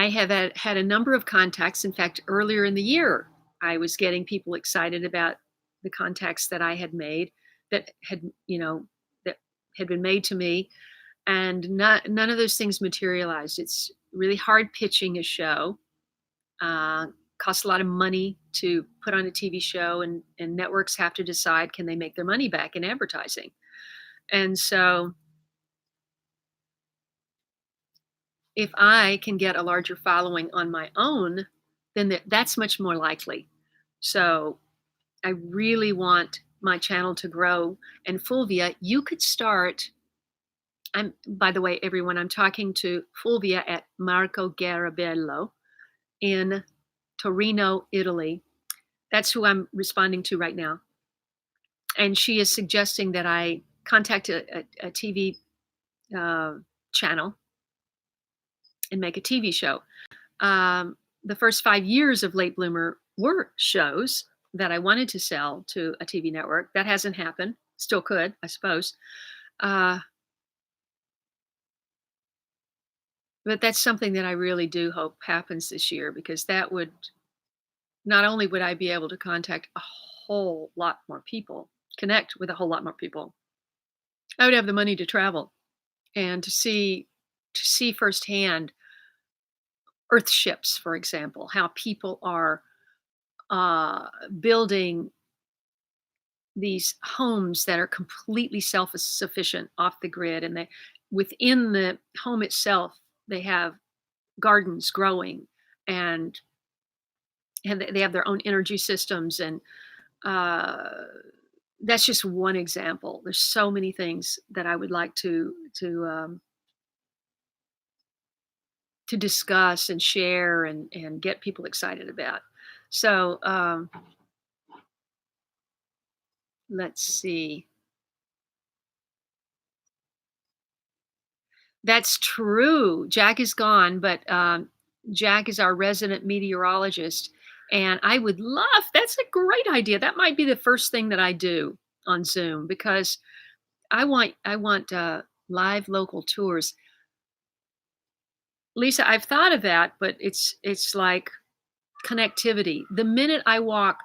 have had a number of contacts. In fact, earlier in the year, I was getting people excited about the contacts that I had made that that had been made to me, and none of those things materialized. It's really hard pitching a show. Costs a lot of money to put on a TV show, and networks have to decide, can they make their money back in advertising? And so if I can get a larger following on my own, then that's much more likely. So I really want my channel to grow. And Fulvia, you could start. By the way, everyone, I'm talking to Fulvia at Marco Garabello in Torino, Italy. That's who I'm responding to right now. And she is suggesting that I contact a TV channel and make a TV show. The first 5 years of Late Bloomer were shows that I wanted to sell to a TV network. That hasn't happened. Still could, I suppose. But that's something that I really do hope happens this year, because that would, not only would I be able to contact a whole lot more people, connect with a whole lot more people, I would have the money to travel and to see firsthand earth ships, for example, how people are building these homes that are completely self-sufficient, off the grid, and within the home itself, they have gardens growing, and they have their own energy systems, and that's just one example. There's so many things that I would like to discuss and share and get people excited about. So let's see. That's true. Jack is gone, but Jack is our resident meteorologist. And I would love, that's a great idea. That might be the first thing that I do on Zoom, because I want live local tours. Lisa, I've thought of that, but it's like connectivity. The minute I walk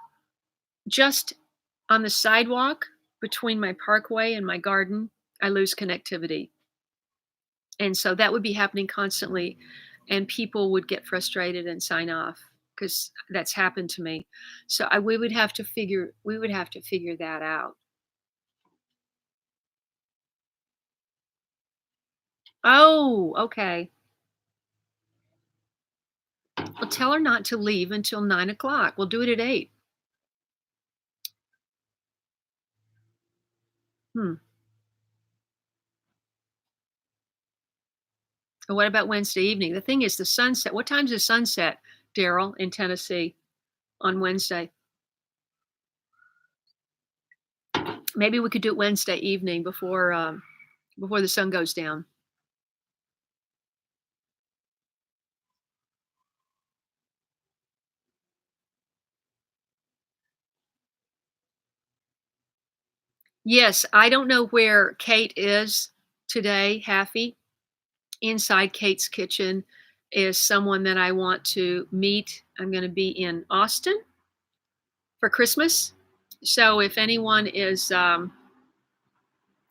just on the sidewalk between my parkway and my garden, I lose connectivity. And so that would be happening constantly, and people would get frustrated and sign off because that's happened to me. So we would have to figure that out. Oh, okay. Well, tell her not to leave until 9 o'clock. We'll do it at 8. Hmm. And what about Wednesday evening? The thing is the sunset. What time's the sunset, Daryl, in Tennessee on Wednesday? Maybe we could do it Wednesday evening before the sun goes down. Yes, I don't know where Kate is today, Haffy. Inside Kate's kitchen is someone that I want to meet. I'm going to be in Austin for Christmas. So if anyone is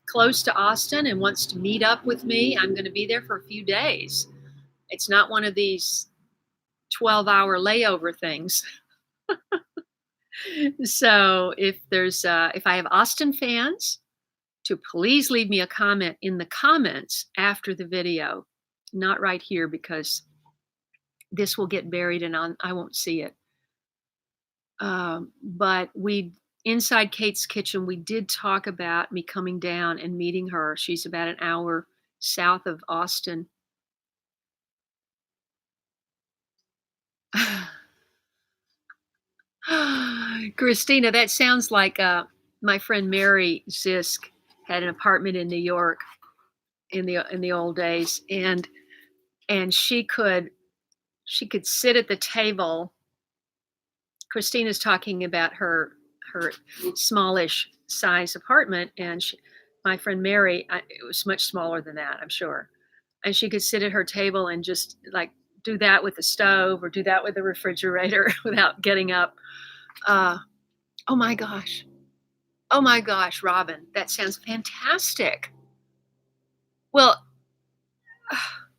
close to Austin and wants to meet up with me, I'm going to be there for a few days. It's not one of these 12-hour layover things. So if I have Austin fans, to please leave me a comment in the comments after the video, not right here because this will get buried and I won't see it. But we inside Kate's kitchen, we did talk about me coming down and meeting her. She's about an hour south of Austin. Christina, that sounds like my friend Mary Zisk had an apartment in New York in the old days, and she could sit at the table. Christina's talking about her smallish size apartment, and my friend Mary, it was much smaller than that, I'm sure. And she could sit at her table and just like do that with the stove or do that with the refrigerator without getting up. Uh, oh my gosh. Oh my gosh, Robin, that sounds fantastic. Well,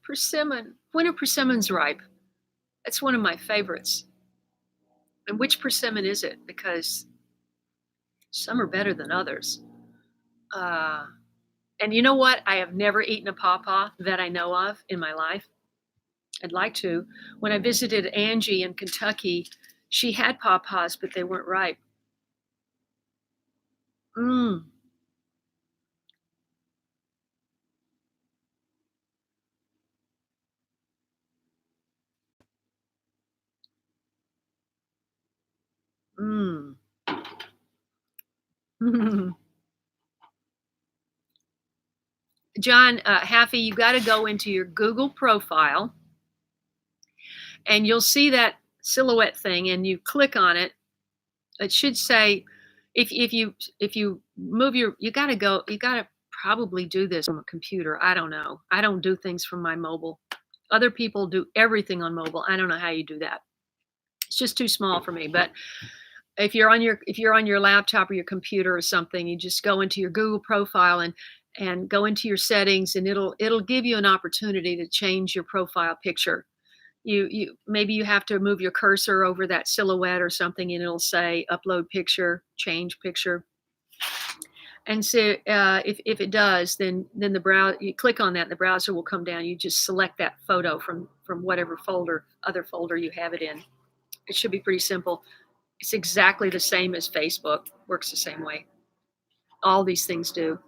persimmon. When are persimmons ripe? That's one of my favorites. And which persimmon is it? Because some are better than others. Uh, and you know what? I have never eaten a pawpaw that I know of in my life. I'd like to. When I visited Angie in Kentucky, she had pawpaws, but they weren't ripe. Mm, mm. John, Haffy, you got to go into your Google profile and you'll see that silhouette thing and you click on it. It should say, if you move you got to probably do this from a computer. I don't know. I don't do things from my mobile. Other people do everything on mobile. I don't know how you do that. It's just too small for me. But if you're on your laptop or your computer or something, you just go into your Google profile and go into your settings, and it'll give you an opportunity to change your profile picture. You maybe you have to move your cursor over that silhouette or something, and it'll say upload picture, change picture. And so if it does, then the browser, you click on that, and the browser will come down. You just select that photo from whatever other folder you have it in. It should be pretty simple. It's exactly the same as Facebook. Works the same way. All these things do.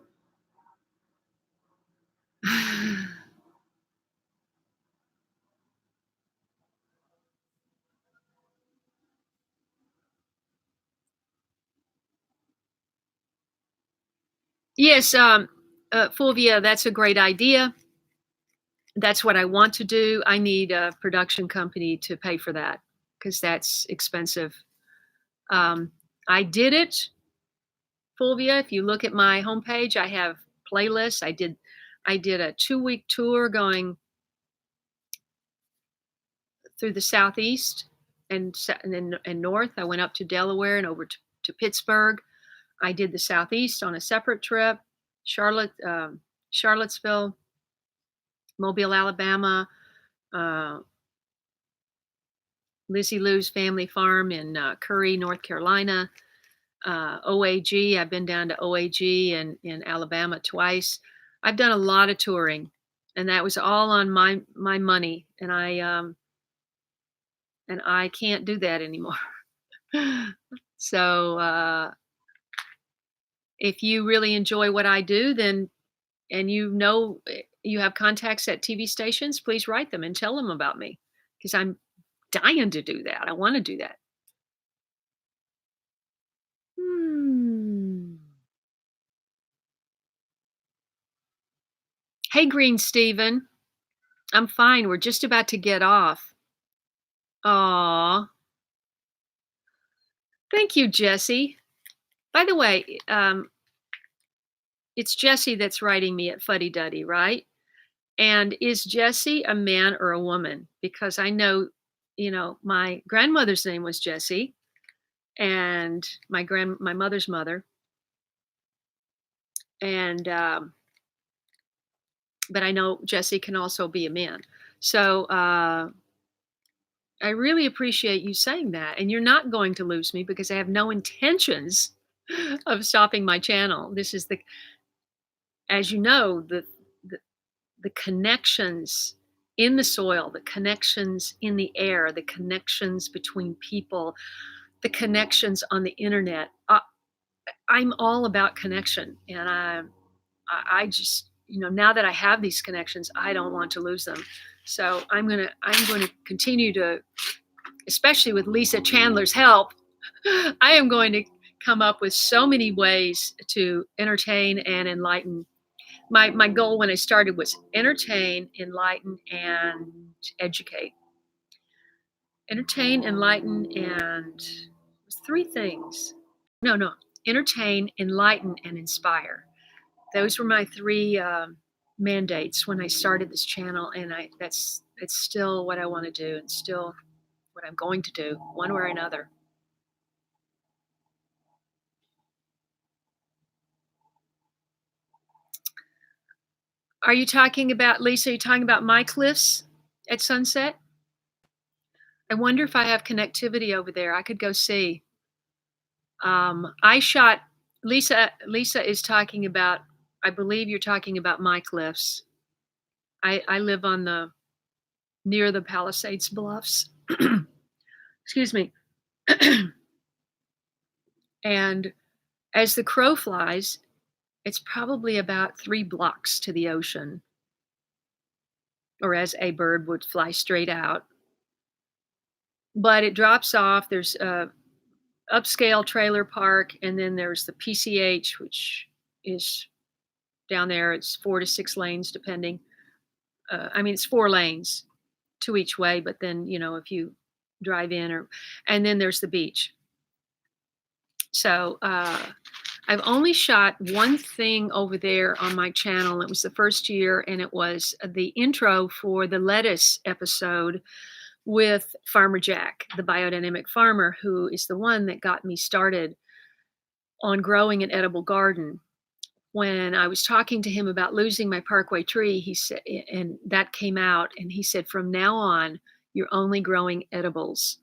Yes, Fulvia, that's a great idea. That's what I want to do. I need a production company to pay for that because that's expensive. Um, I did it, Fulvia. If you look at my homepage, I have playlists. I did a 2-week tour going through the southeast and north. I went up to Delaware and over to Pittsburgh. I did the southeast on a separate trip. Charlottesville, Mobile, Alabama, uh, Lizzie Lou's family farm in Curry, North Carolina, OAG. I've been down to OAG in Alabama twice. I've done a lot of touring, and that was all on my money, and I can't do that anymore. So if you really enjoy what I do, then and you have contacts at TV stations, please write them and tell them about me because I'm dying to do that. I want to do that. Hmm. Hey, Green Steven. I'm fine. We're just about to get off. Aw. Thank you, Jesse. By the way, it's Jesse that's writing me at Fuddy Duddy, right? And is Jesse a man or a woman? Because I know, my grandmother's name was Jessie, and my mother's mother, and but I know Jesse can also be a man. So I really appreciate you saying that, and you're not going to lose me because I have no intentions of stopping my channel. This is as you know, the the connections in the soil, the connections in the air, the connections between people, the connections on the internet. I'm all about connection, and I just, now that I have these connections, I don't want to lose them. So I'm going to continue to, especially with Lisa Chandler's help, I am going to come up with so many ways to entertain and enlighten. My goal when I started was entertain, enlighten, and educate. Entertain, enlighten, and it was three things. No, entertain, enlighten, and inspire. Those were my three mandates when I started this channel, and it's still what I want to do, and still what I'm going to do, one way or another. Are you talking about, Lisa? Are you talking about my cliffs at sunset? I wonder if I have connectivity over there. I could go see. I shot Lisa. Lisa is talking about. I believe you're talking about my cliffs. I live on the near the Palisades Bluffs. Excuse me. And as the crow flies, it's probably about 3 blocks to the ocean, or as a bird would fly straight out. But it drops off. There's a upscale trailer park, and then there's the PCH, which is down there. It's 4 to 6 lanes, depending. I mean, it's 4 lanes, two each way, but then, if you drive in, and then there's the beach. So I've only shot one thing over there on my channel. It was the first year, and it was the intro for the lettuce episode with Farmer Jack, the biodynamic farmer, who is the one that got me started on growing an edible garden. When I was talking to him about losing my Parkway tree, he said, and that came out, and he said, from now on, you're only growing edibles.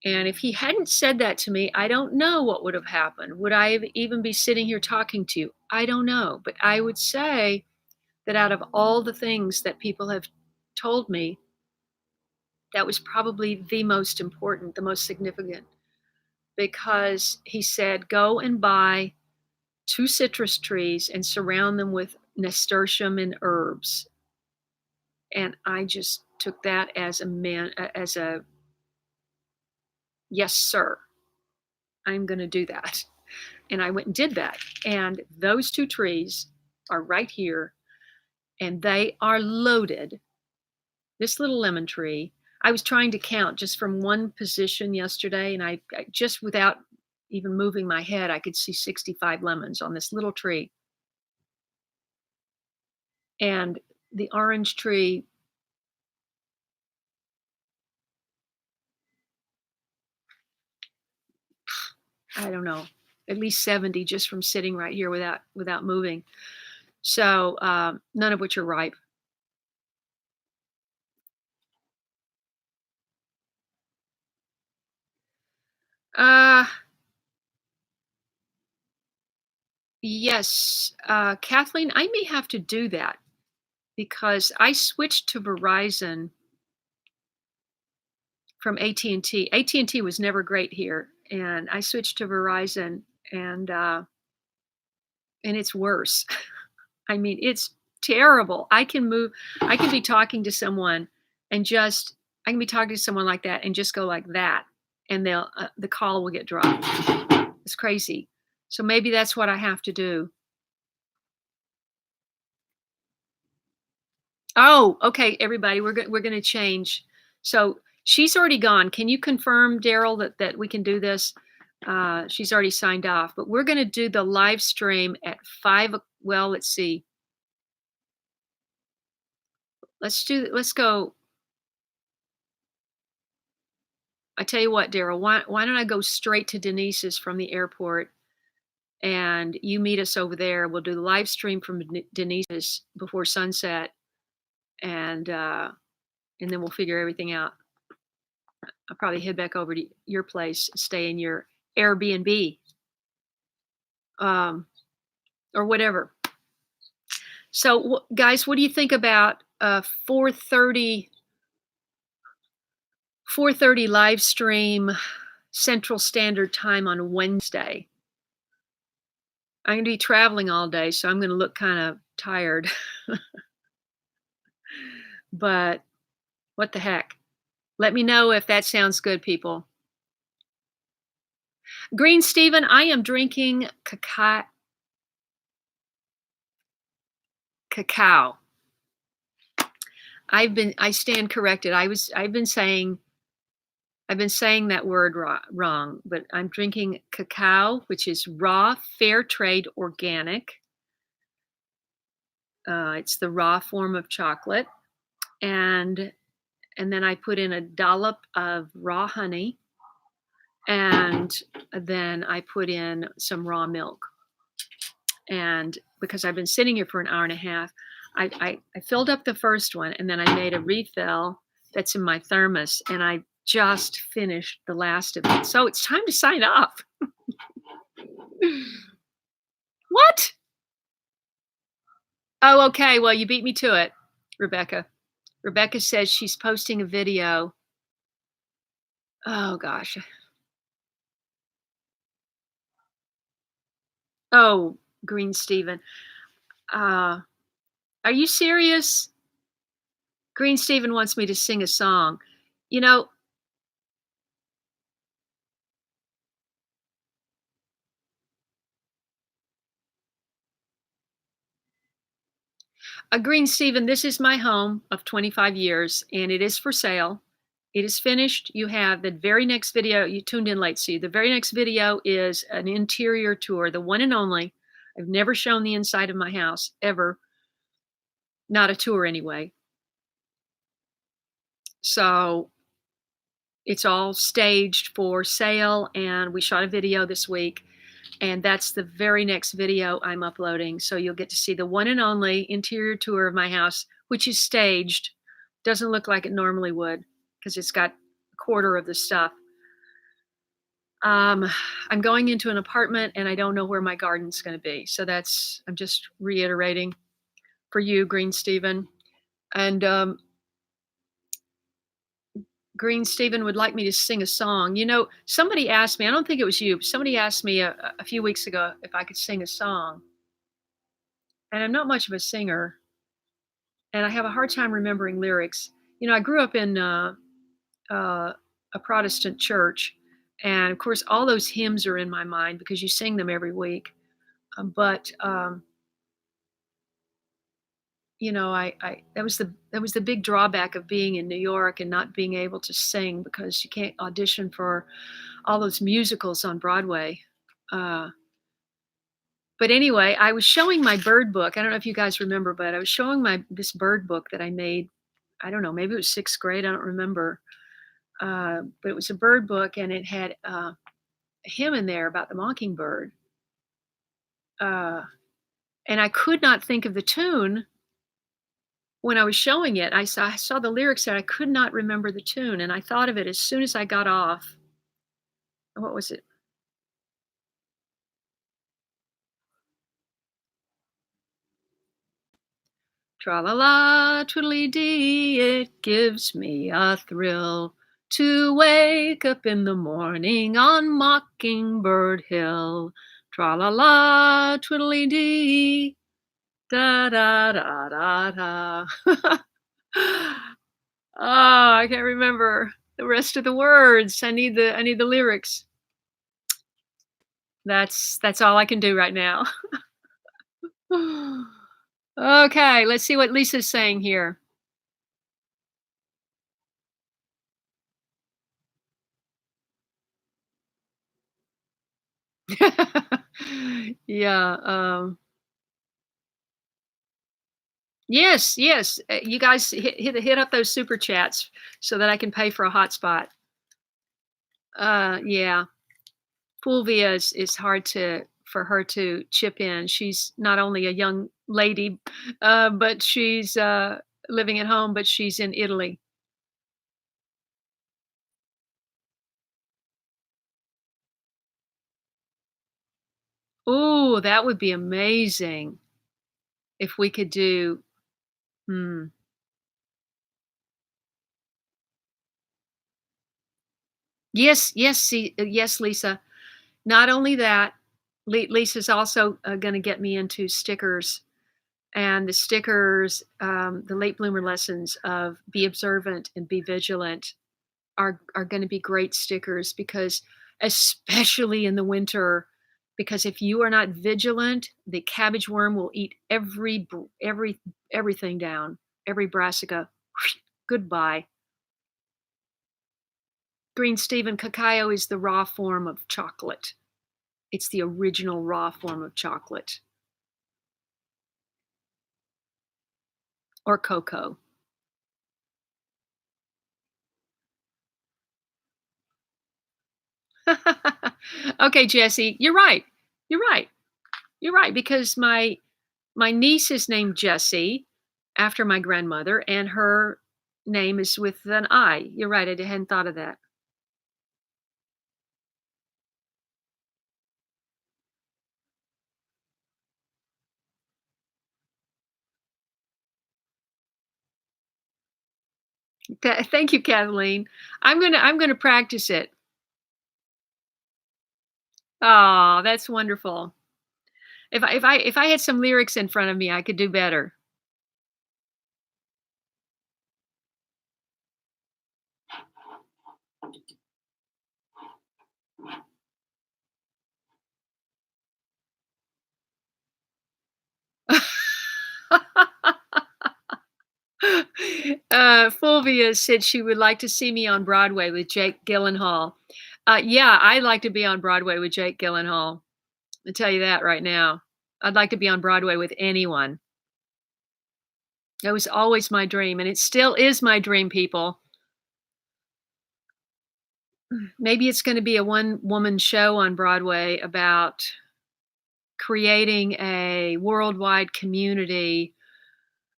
And if he hadn't said that to me, I don't know what would have happened. Would I have even be sitting here talking to you? I don't know. But I would say that out of all the things that people have told me, that was probably the most important, the most significant, because he said, go and buy 2 citrus trees and surround them with nasturtium and herbs. And I just took that as a yes, sir. I'm going to do that. And I went and did that. And those 2 trees are right here, and they are loaded. This little lemon tree, I was trying to count just from one position yesterday, and I just without even moving my head, I could see 65 lemons on this little tree. And the orange tree, I don't know, at least 70 just from sitting right here without moving. So none of which are ripe. Uh, yes, Kathleen, I may have to do that because I switched to Verizon from AT&T. AT&T was never great here, and I switched to Verizon, and uh, and it's worse. I mean, it's terrible. I can be talking to someone and just I can be talking to someone like that and just go like that, and the call will get dropped. It's crazy. So maybe that's what I have to do. Oh, okay, everybody, we're gonna change. So she's already gone. Can you confirm, Daryl, that we can do this? She's already signed off, but we're gonna do the live stream at well, let's see. Let's go. I tell you what, Daryl, why don't I go straight to Denise's from the airport and you meet us over there. We'll do the live stream from Denise's before sunset, and and then we'll figure everything out. I'll probably head back over to your place, stay in your Airbnb, um, or whatever. So, guys, what do you think about 4:30 live stream Central Standard Time on Wednesday? I'm going to be traveling all day, so I'm going to look kind of tired, but what the heck? Let me know if that sounds good, people. Green Stephen, I am drinking cacao. I stand corrected. I've been saying that word wrong, but I'm drinking cacao, which is raw, fair trade, organic. It's the raw form of chocolate, and then I put in a dollop of raw honey, and then I put in some raw milk. And because I've been sitting here for an hour and a half, I filled up the first one, and then I made a refill that's in my thermos, and I just finished the last of it. So it's time to sign off. What? Oh, okay. Well, you beat me to it, Rebecca. Rebecca says she's posting a video. Oh gosh. Oh, Green Steven. Uh, are you serious? Green Steven wants me to sing a song. You know, Green Stephen, this is my home of 25 years and it is for sale. It is finished. You have the very next video. You tuned in late, see. The very next video is an interior tour, the one and only. I've never shown the inside of my house ever, not a tour anyway. So it's all staged for sale, and we shot a video this week. And that's the very next video I'm uploading. So you'll get to see the one and only interior tour of my house, which is staged. Doesn't look like it normally would because it's got a quarter of the stuff. I'm going into an apartment and I don't know where my garden's going to be. So I'm just reiterating for you, Green Stephen. And Green Stephen would like me to sing a song. You know, somebody asked me, I don't think it was you, but somebody asked me a few weeks ago if I could sing a song. And I'm not much of a singer, and I have a hard time remembering lyrics. You know, I grew up in a Protestant church, and of course, all those hymns are in my mind because you sing them every week. But you know, that was the big drawback of being in New York and not being able to sing because you can't audition for all those musicals on Broadway. Uh, but anyway, I was showing my bird book. I don't know if you guys remember, but I was showing this bird book that I made. I don't know, maybe it was sixth grade. I don't remember. But it was a bird book, and it had a hymn in there about the mockingbird. And I could not think of the tune when I was showing it. I saw the lyrics there. I could not remember the tune, and I thought of it as soon as I got off What was it? Tra la la, twiddly dee, it gives me a thrill to wake up in the morning on Mockingbird Hill. Tra la la, twiddly dee, da da da da da. Oh, I can't remember the rest of the words. I need the lyrics. That's all I can do right now. Okay, let's see what Lisa's saying here. Yeah, yes, yes, you guys hit up those super chats so that I can pay for a hotspot. Yeah, Fulvia is hard to for her to chip in. She's not only a young lady, but she's, living at home, but she's in Italy. Oh, that would be amazing if we could do hmm. Yes, yes, yes, Lisa. Not only that, Lisa's also, gonna get me into stickers, and the stickers, the late bloomer lessons of be observant and be vigilant are gonna be great stickers because especially in the winter, because if you are not vigilant, the cabbage worm will eat everything down, every brassica. Goodbye. Green Stephen, cacao is the raw form of chocolate. It's the original raw form of chocolate or cocoa. Okay, Jesse, you're right. You're right. You're right because my niece is named Jessie after my grandmother, and her name is with an I. You're right. I hadn't thought of that. Thank you, Kathleen. I'm gonna practice it. Oh, that's wonderful. If I had some lyrics in front of me, I could do better. Fulvia said she would like to see me on Broadway with Jake Gyllenhaal. Yeah, I'd like to be on Broadway with Jake Gyllenhaal. I'll tell you that right now. I'd like to be on Broadway with anyone. It was always my dream, and it still is my dream, people. Maybe it's going to be a one woman show on Broadway about creating a worldwide community,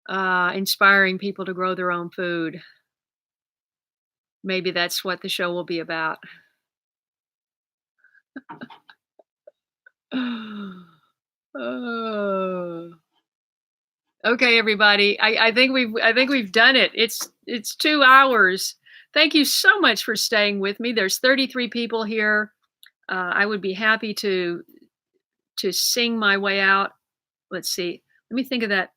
inspiring people to grow their own food. Maybe that's what the show will be about. Oh. Okay, everybody. I think we've done it. It's 2 hours. Thank you so much for staying with me. There's 33 people here. I would be happy to sing my way out. Let's see. Let me think of that.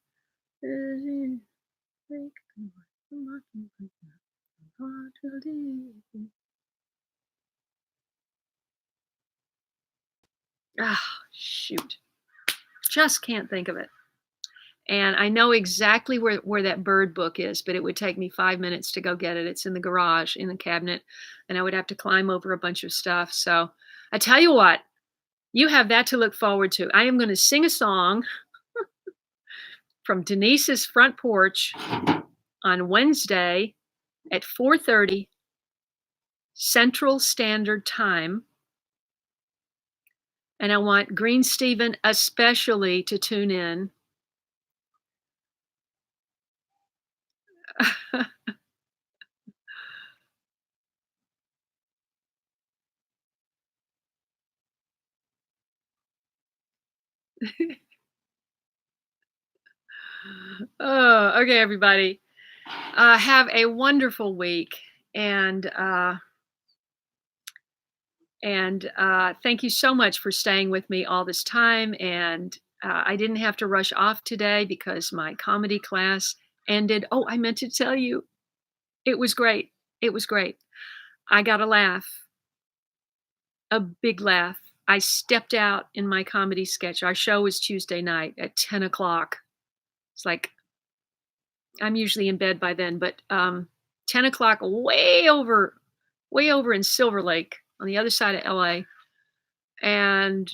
Ah, shoot. Just can't think of it. And I know exactly where that bird book is, but it would take me 5 minutes to go get it. It's in the garage in the cabinet, and I would have to climb over a bunch of stuff. So I tell you what, you have that to look forward to. I am going to sing a song from Denise's front porch on Wednesday at 4:30 Central Standard Time, and I want Green Stephen especially to tune in. Oh, okay, everybody. Have a wonderful week, and thank you so much for staying with me all this time. And I didn't have to rush off today because my comedy class ended. Oh, I meant to tell you, it was great. It was great. I got a laugh, a big laugh. I stepped out in my comedy sketch. Our show was Tuesday night at 10 o'clock. It's like I'm usually in bed by then, but 10 o'clock, way over in Silver Lake on the other side of LA. And,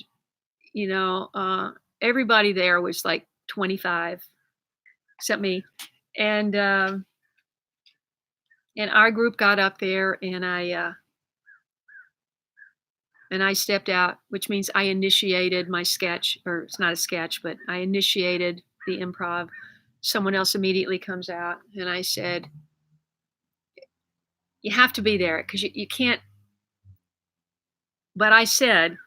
you know, everybody there was like 25 except me. And, um, and our group got up there and I stepped out, which means I initiated my sketch, or it's not a sketch, but I initiated the improv. Someone else immediately comes out and I said, you have to be there because you can't. But I said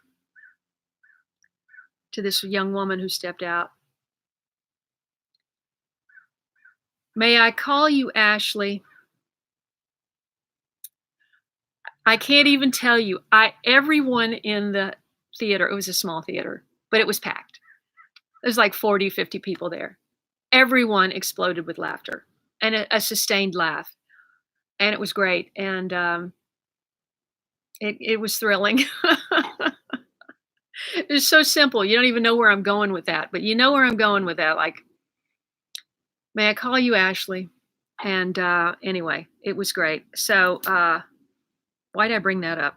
to this young woman who stepped out, may I call you Ashley? I can't even tell you. Everyone in the theater, it was a small theater, but it was packed. There's like 40, 50 people there. Everyone exploded with laughter and a sustained laugh. And it was great. And it was thrilling. It's so simple. You don't even know where I'm going with that, but you know where I'm going with that. Like, may I call you Ashley? And anyway, it was great. So why did I bring that up?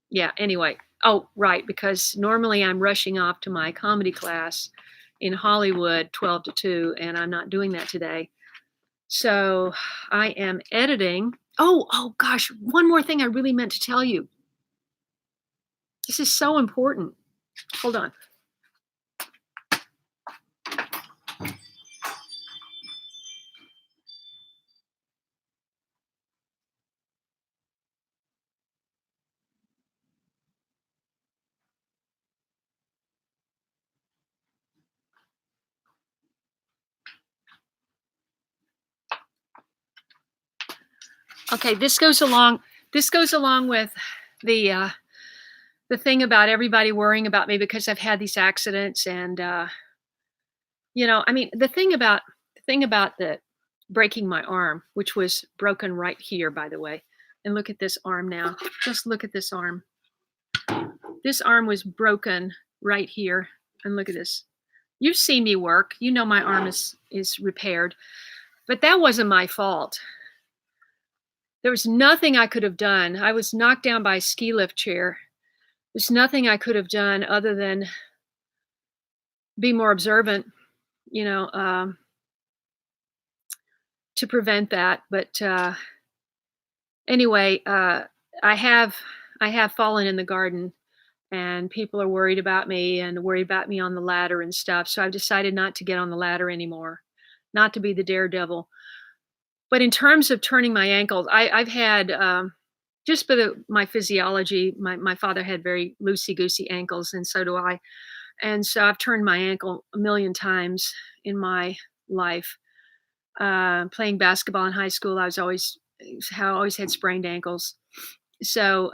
Yeah, anyway. Oh, right, because normally I'm rushing off to my comedy class in Hollywood 12 to 2, and I'm not doing that today. So I am editing. Oh gosh, one more thing I really meant to tell you. This is so important. Hold on. Okay, this goes along with the uh the thing about everybody worrying about me because I've had these accidents. And I mean, the thing about the breaking my arm, which was broken right here, by the way. And look at this arm now. Just look at this arm. This arm was broken right here. And look at this. You've seen me work. You know my arm is repaired. But that wasn't my fault. There was nothing I could have done. I was knocked down by a ski lift chair. There's nothing I could have done other than be more observant, you know, to prevent that. But anyway, I have I have fallen in the garden, and people are worried about me and worried about me on the ladder and stuff. So I've decided not to get on the ladder anymore, not to be the daredevil. But in terms of turning my ankles, I've had just by my physiology. My father had very loosey goosey ankles, and so do I. And so I've turned my ankle a million times in my life. Playing basketball in high school, I always had sprained ankles. So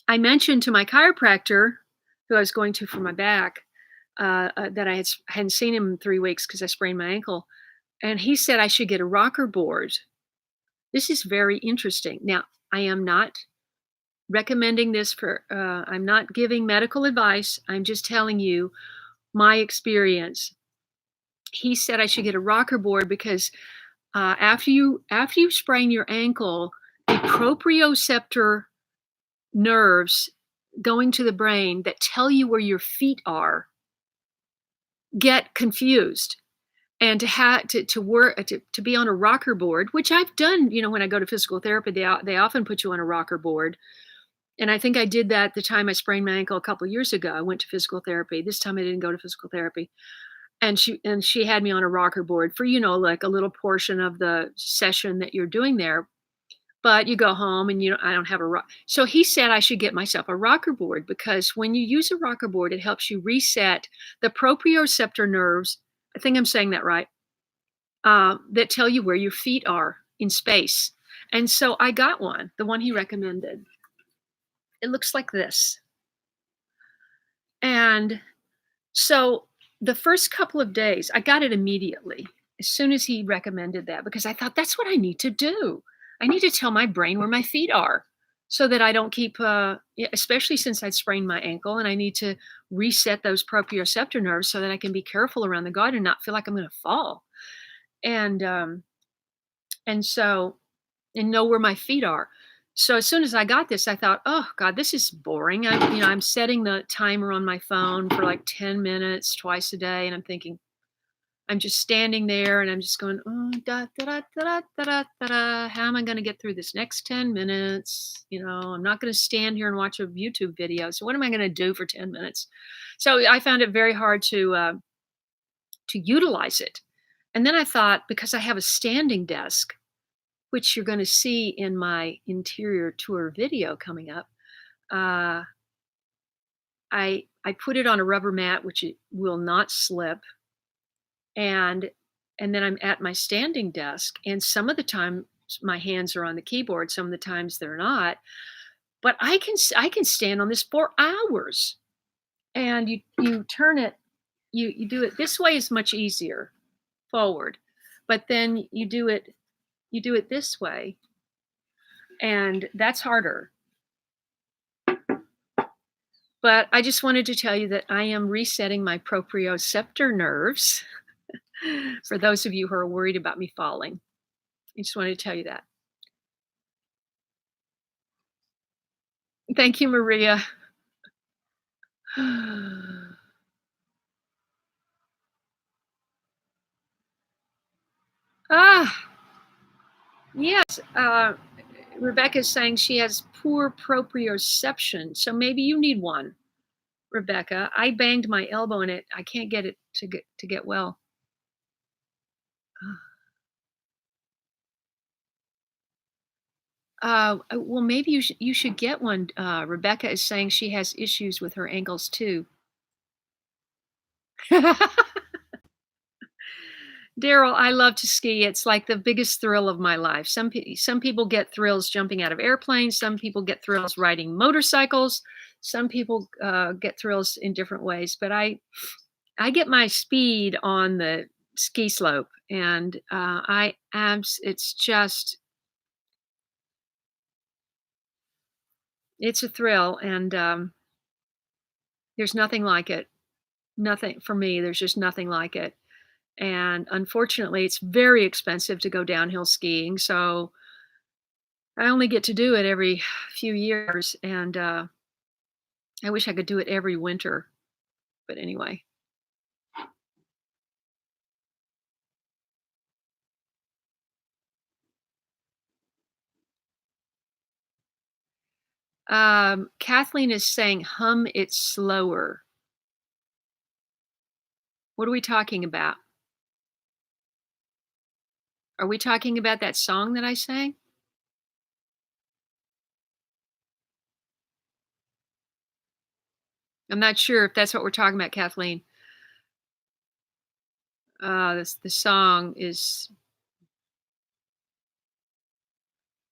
I mentioned to my chiropractor, who I was going to for my back, that hadn't seen him in 3 weeks because I sprained my ankle, and he said I should get a rocker board. This is very interesting. Now, I am not recommending this for. I'm not giving medical advice. I'm just telling you my experience. He said I should get a rocker board because after you sprain your ankle, the proprioceptor nerves going to the brain that tell you where your feet are get confused. And to have to work to be on a rocker board, which I've done, when I go to physical therapy, they often put you on a rocker board. And I think I did that the time I sprained my ankle a couple of years ago. I went to physical therapy. This time I didn't go to physical therapy. And she had me on a rocker board for, like a little portion of the session that you're doing there. But you go home and I don't have a rock. So he said I should get myself a rocker board because when you use a rocker board, it helps you reset the proprioceptor nerves. I think I'm saying that right. That tell you where your feet are in space. And so I got one, the one he recommended. It looks like this. And so the first couple of days, I got it immediately as soon as he recommended that because I thought that's what I need to do. I need to tell my brain where my feet are so that I don't keep, especially since I sprained my ankle and I need to reset those proprioceptor nerves so that I can be careful around the garden and not feel like I'm going to fall. And, um, and so, and know where my feet are. So as soon as I got this, I thought, "Oh God, this is boring." I'm setting the timer on my phone for like 10 minutes twice a day, and I'm thinking, I'm just standing there, and I'm just going, "Oh, da da da da da da da da. How am I going to get through this next 10 minutes? I'm not going to stand here and watch a YouTube video. So what am I going to do for 10 minutes?" So I found it very hard to utilize it. And then I thought, because I have a standing desk, which you're going to see in my interior tour video coming up. Uh, I put it on a rubber mat, which it will not slip, and then I'm at my standing desk, and some of the time my hands are on the keyboard, some of the times they're not. But I can stand on this for hours. And you turn it, you do it this way is much easier forward, but then you do it this way, and that's harder. But I just wanted to tell you that I am resetting my proprioceptor nerves for those of you who are worried about me falling. I just wanted to tell you that. Thank you, Maria. Ah, yes. Rebecca is saying she has poor proprioception, so maybe you need one, Rebecca. I banged my elbow in it. I can't get it to get well. Well, maybe you should get one. Rebecca is saying she has issues with her ankles too. Daryl, I love to ski. It's like the biggest thrill of my life. Some people get thrills jumping out of airplanes. Some people get thrills riding motorcycles. Some people get thrills in different ways. But I get my speed on the ski slope, and I am. It's a thrill, and there's nothing like it. Nothing for me. There's just nothing like it. And unfortunately, it's very expensive to go downhill skiing. So I only get to do it every few years. And I wish I could do it every winter. But anyway, Kathleen is saying hum it slower. What are we talking about? Are we talking about that song that I sang? I'm not sure if that's what we're talking about, Kathleen. The song is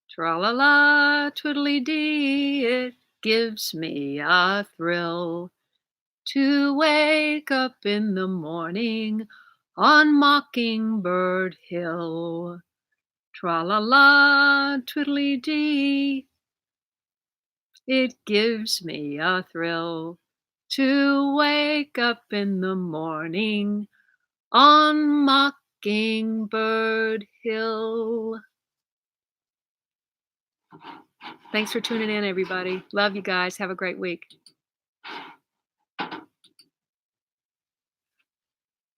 tra la la, twiddly dee. It gives me a thrill to wake up in the morning on Mockingbird Hill. Tra la la, twiddly dee. It gives me a thrill to wake up in the morning on Mockingbird Hill. Thanks for tuning in, everybody. Love you guys. Have a great week.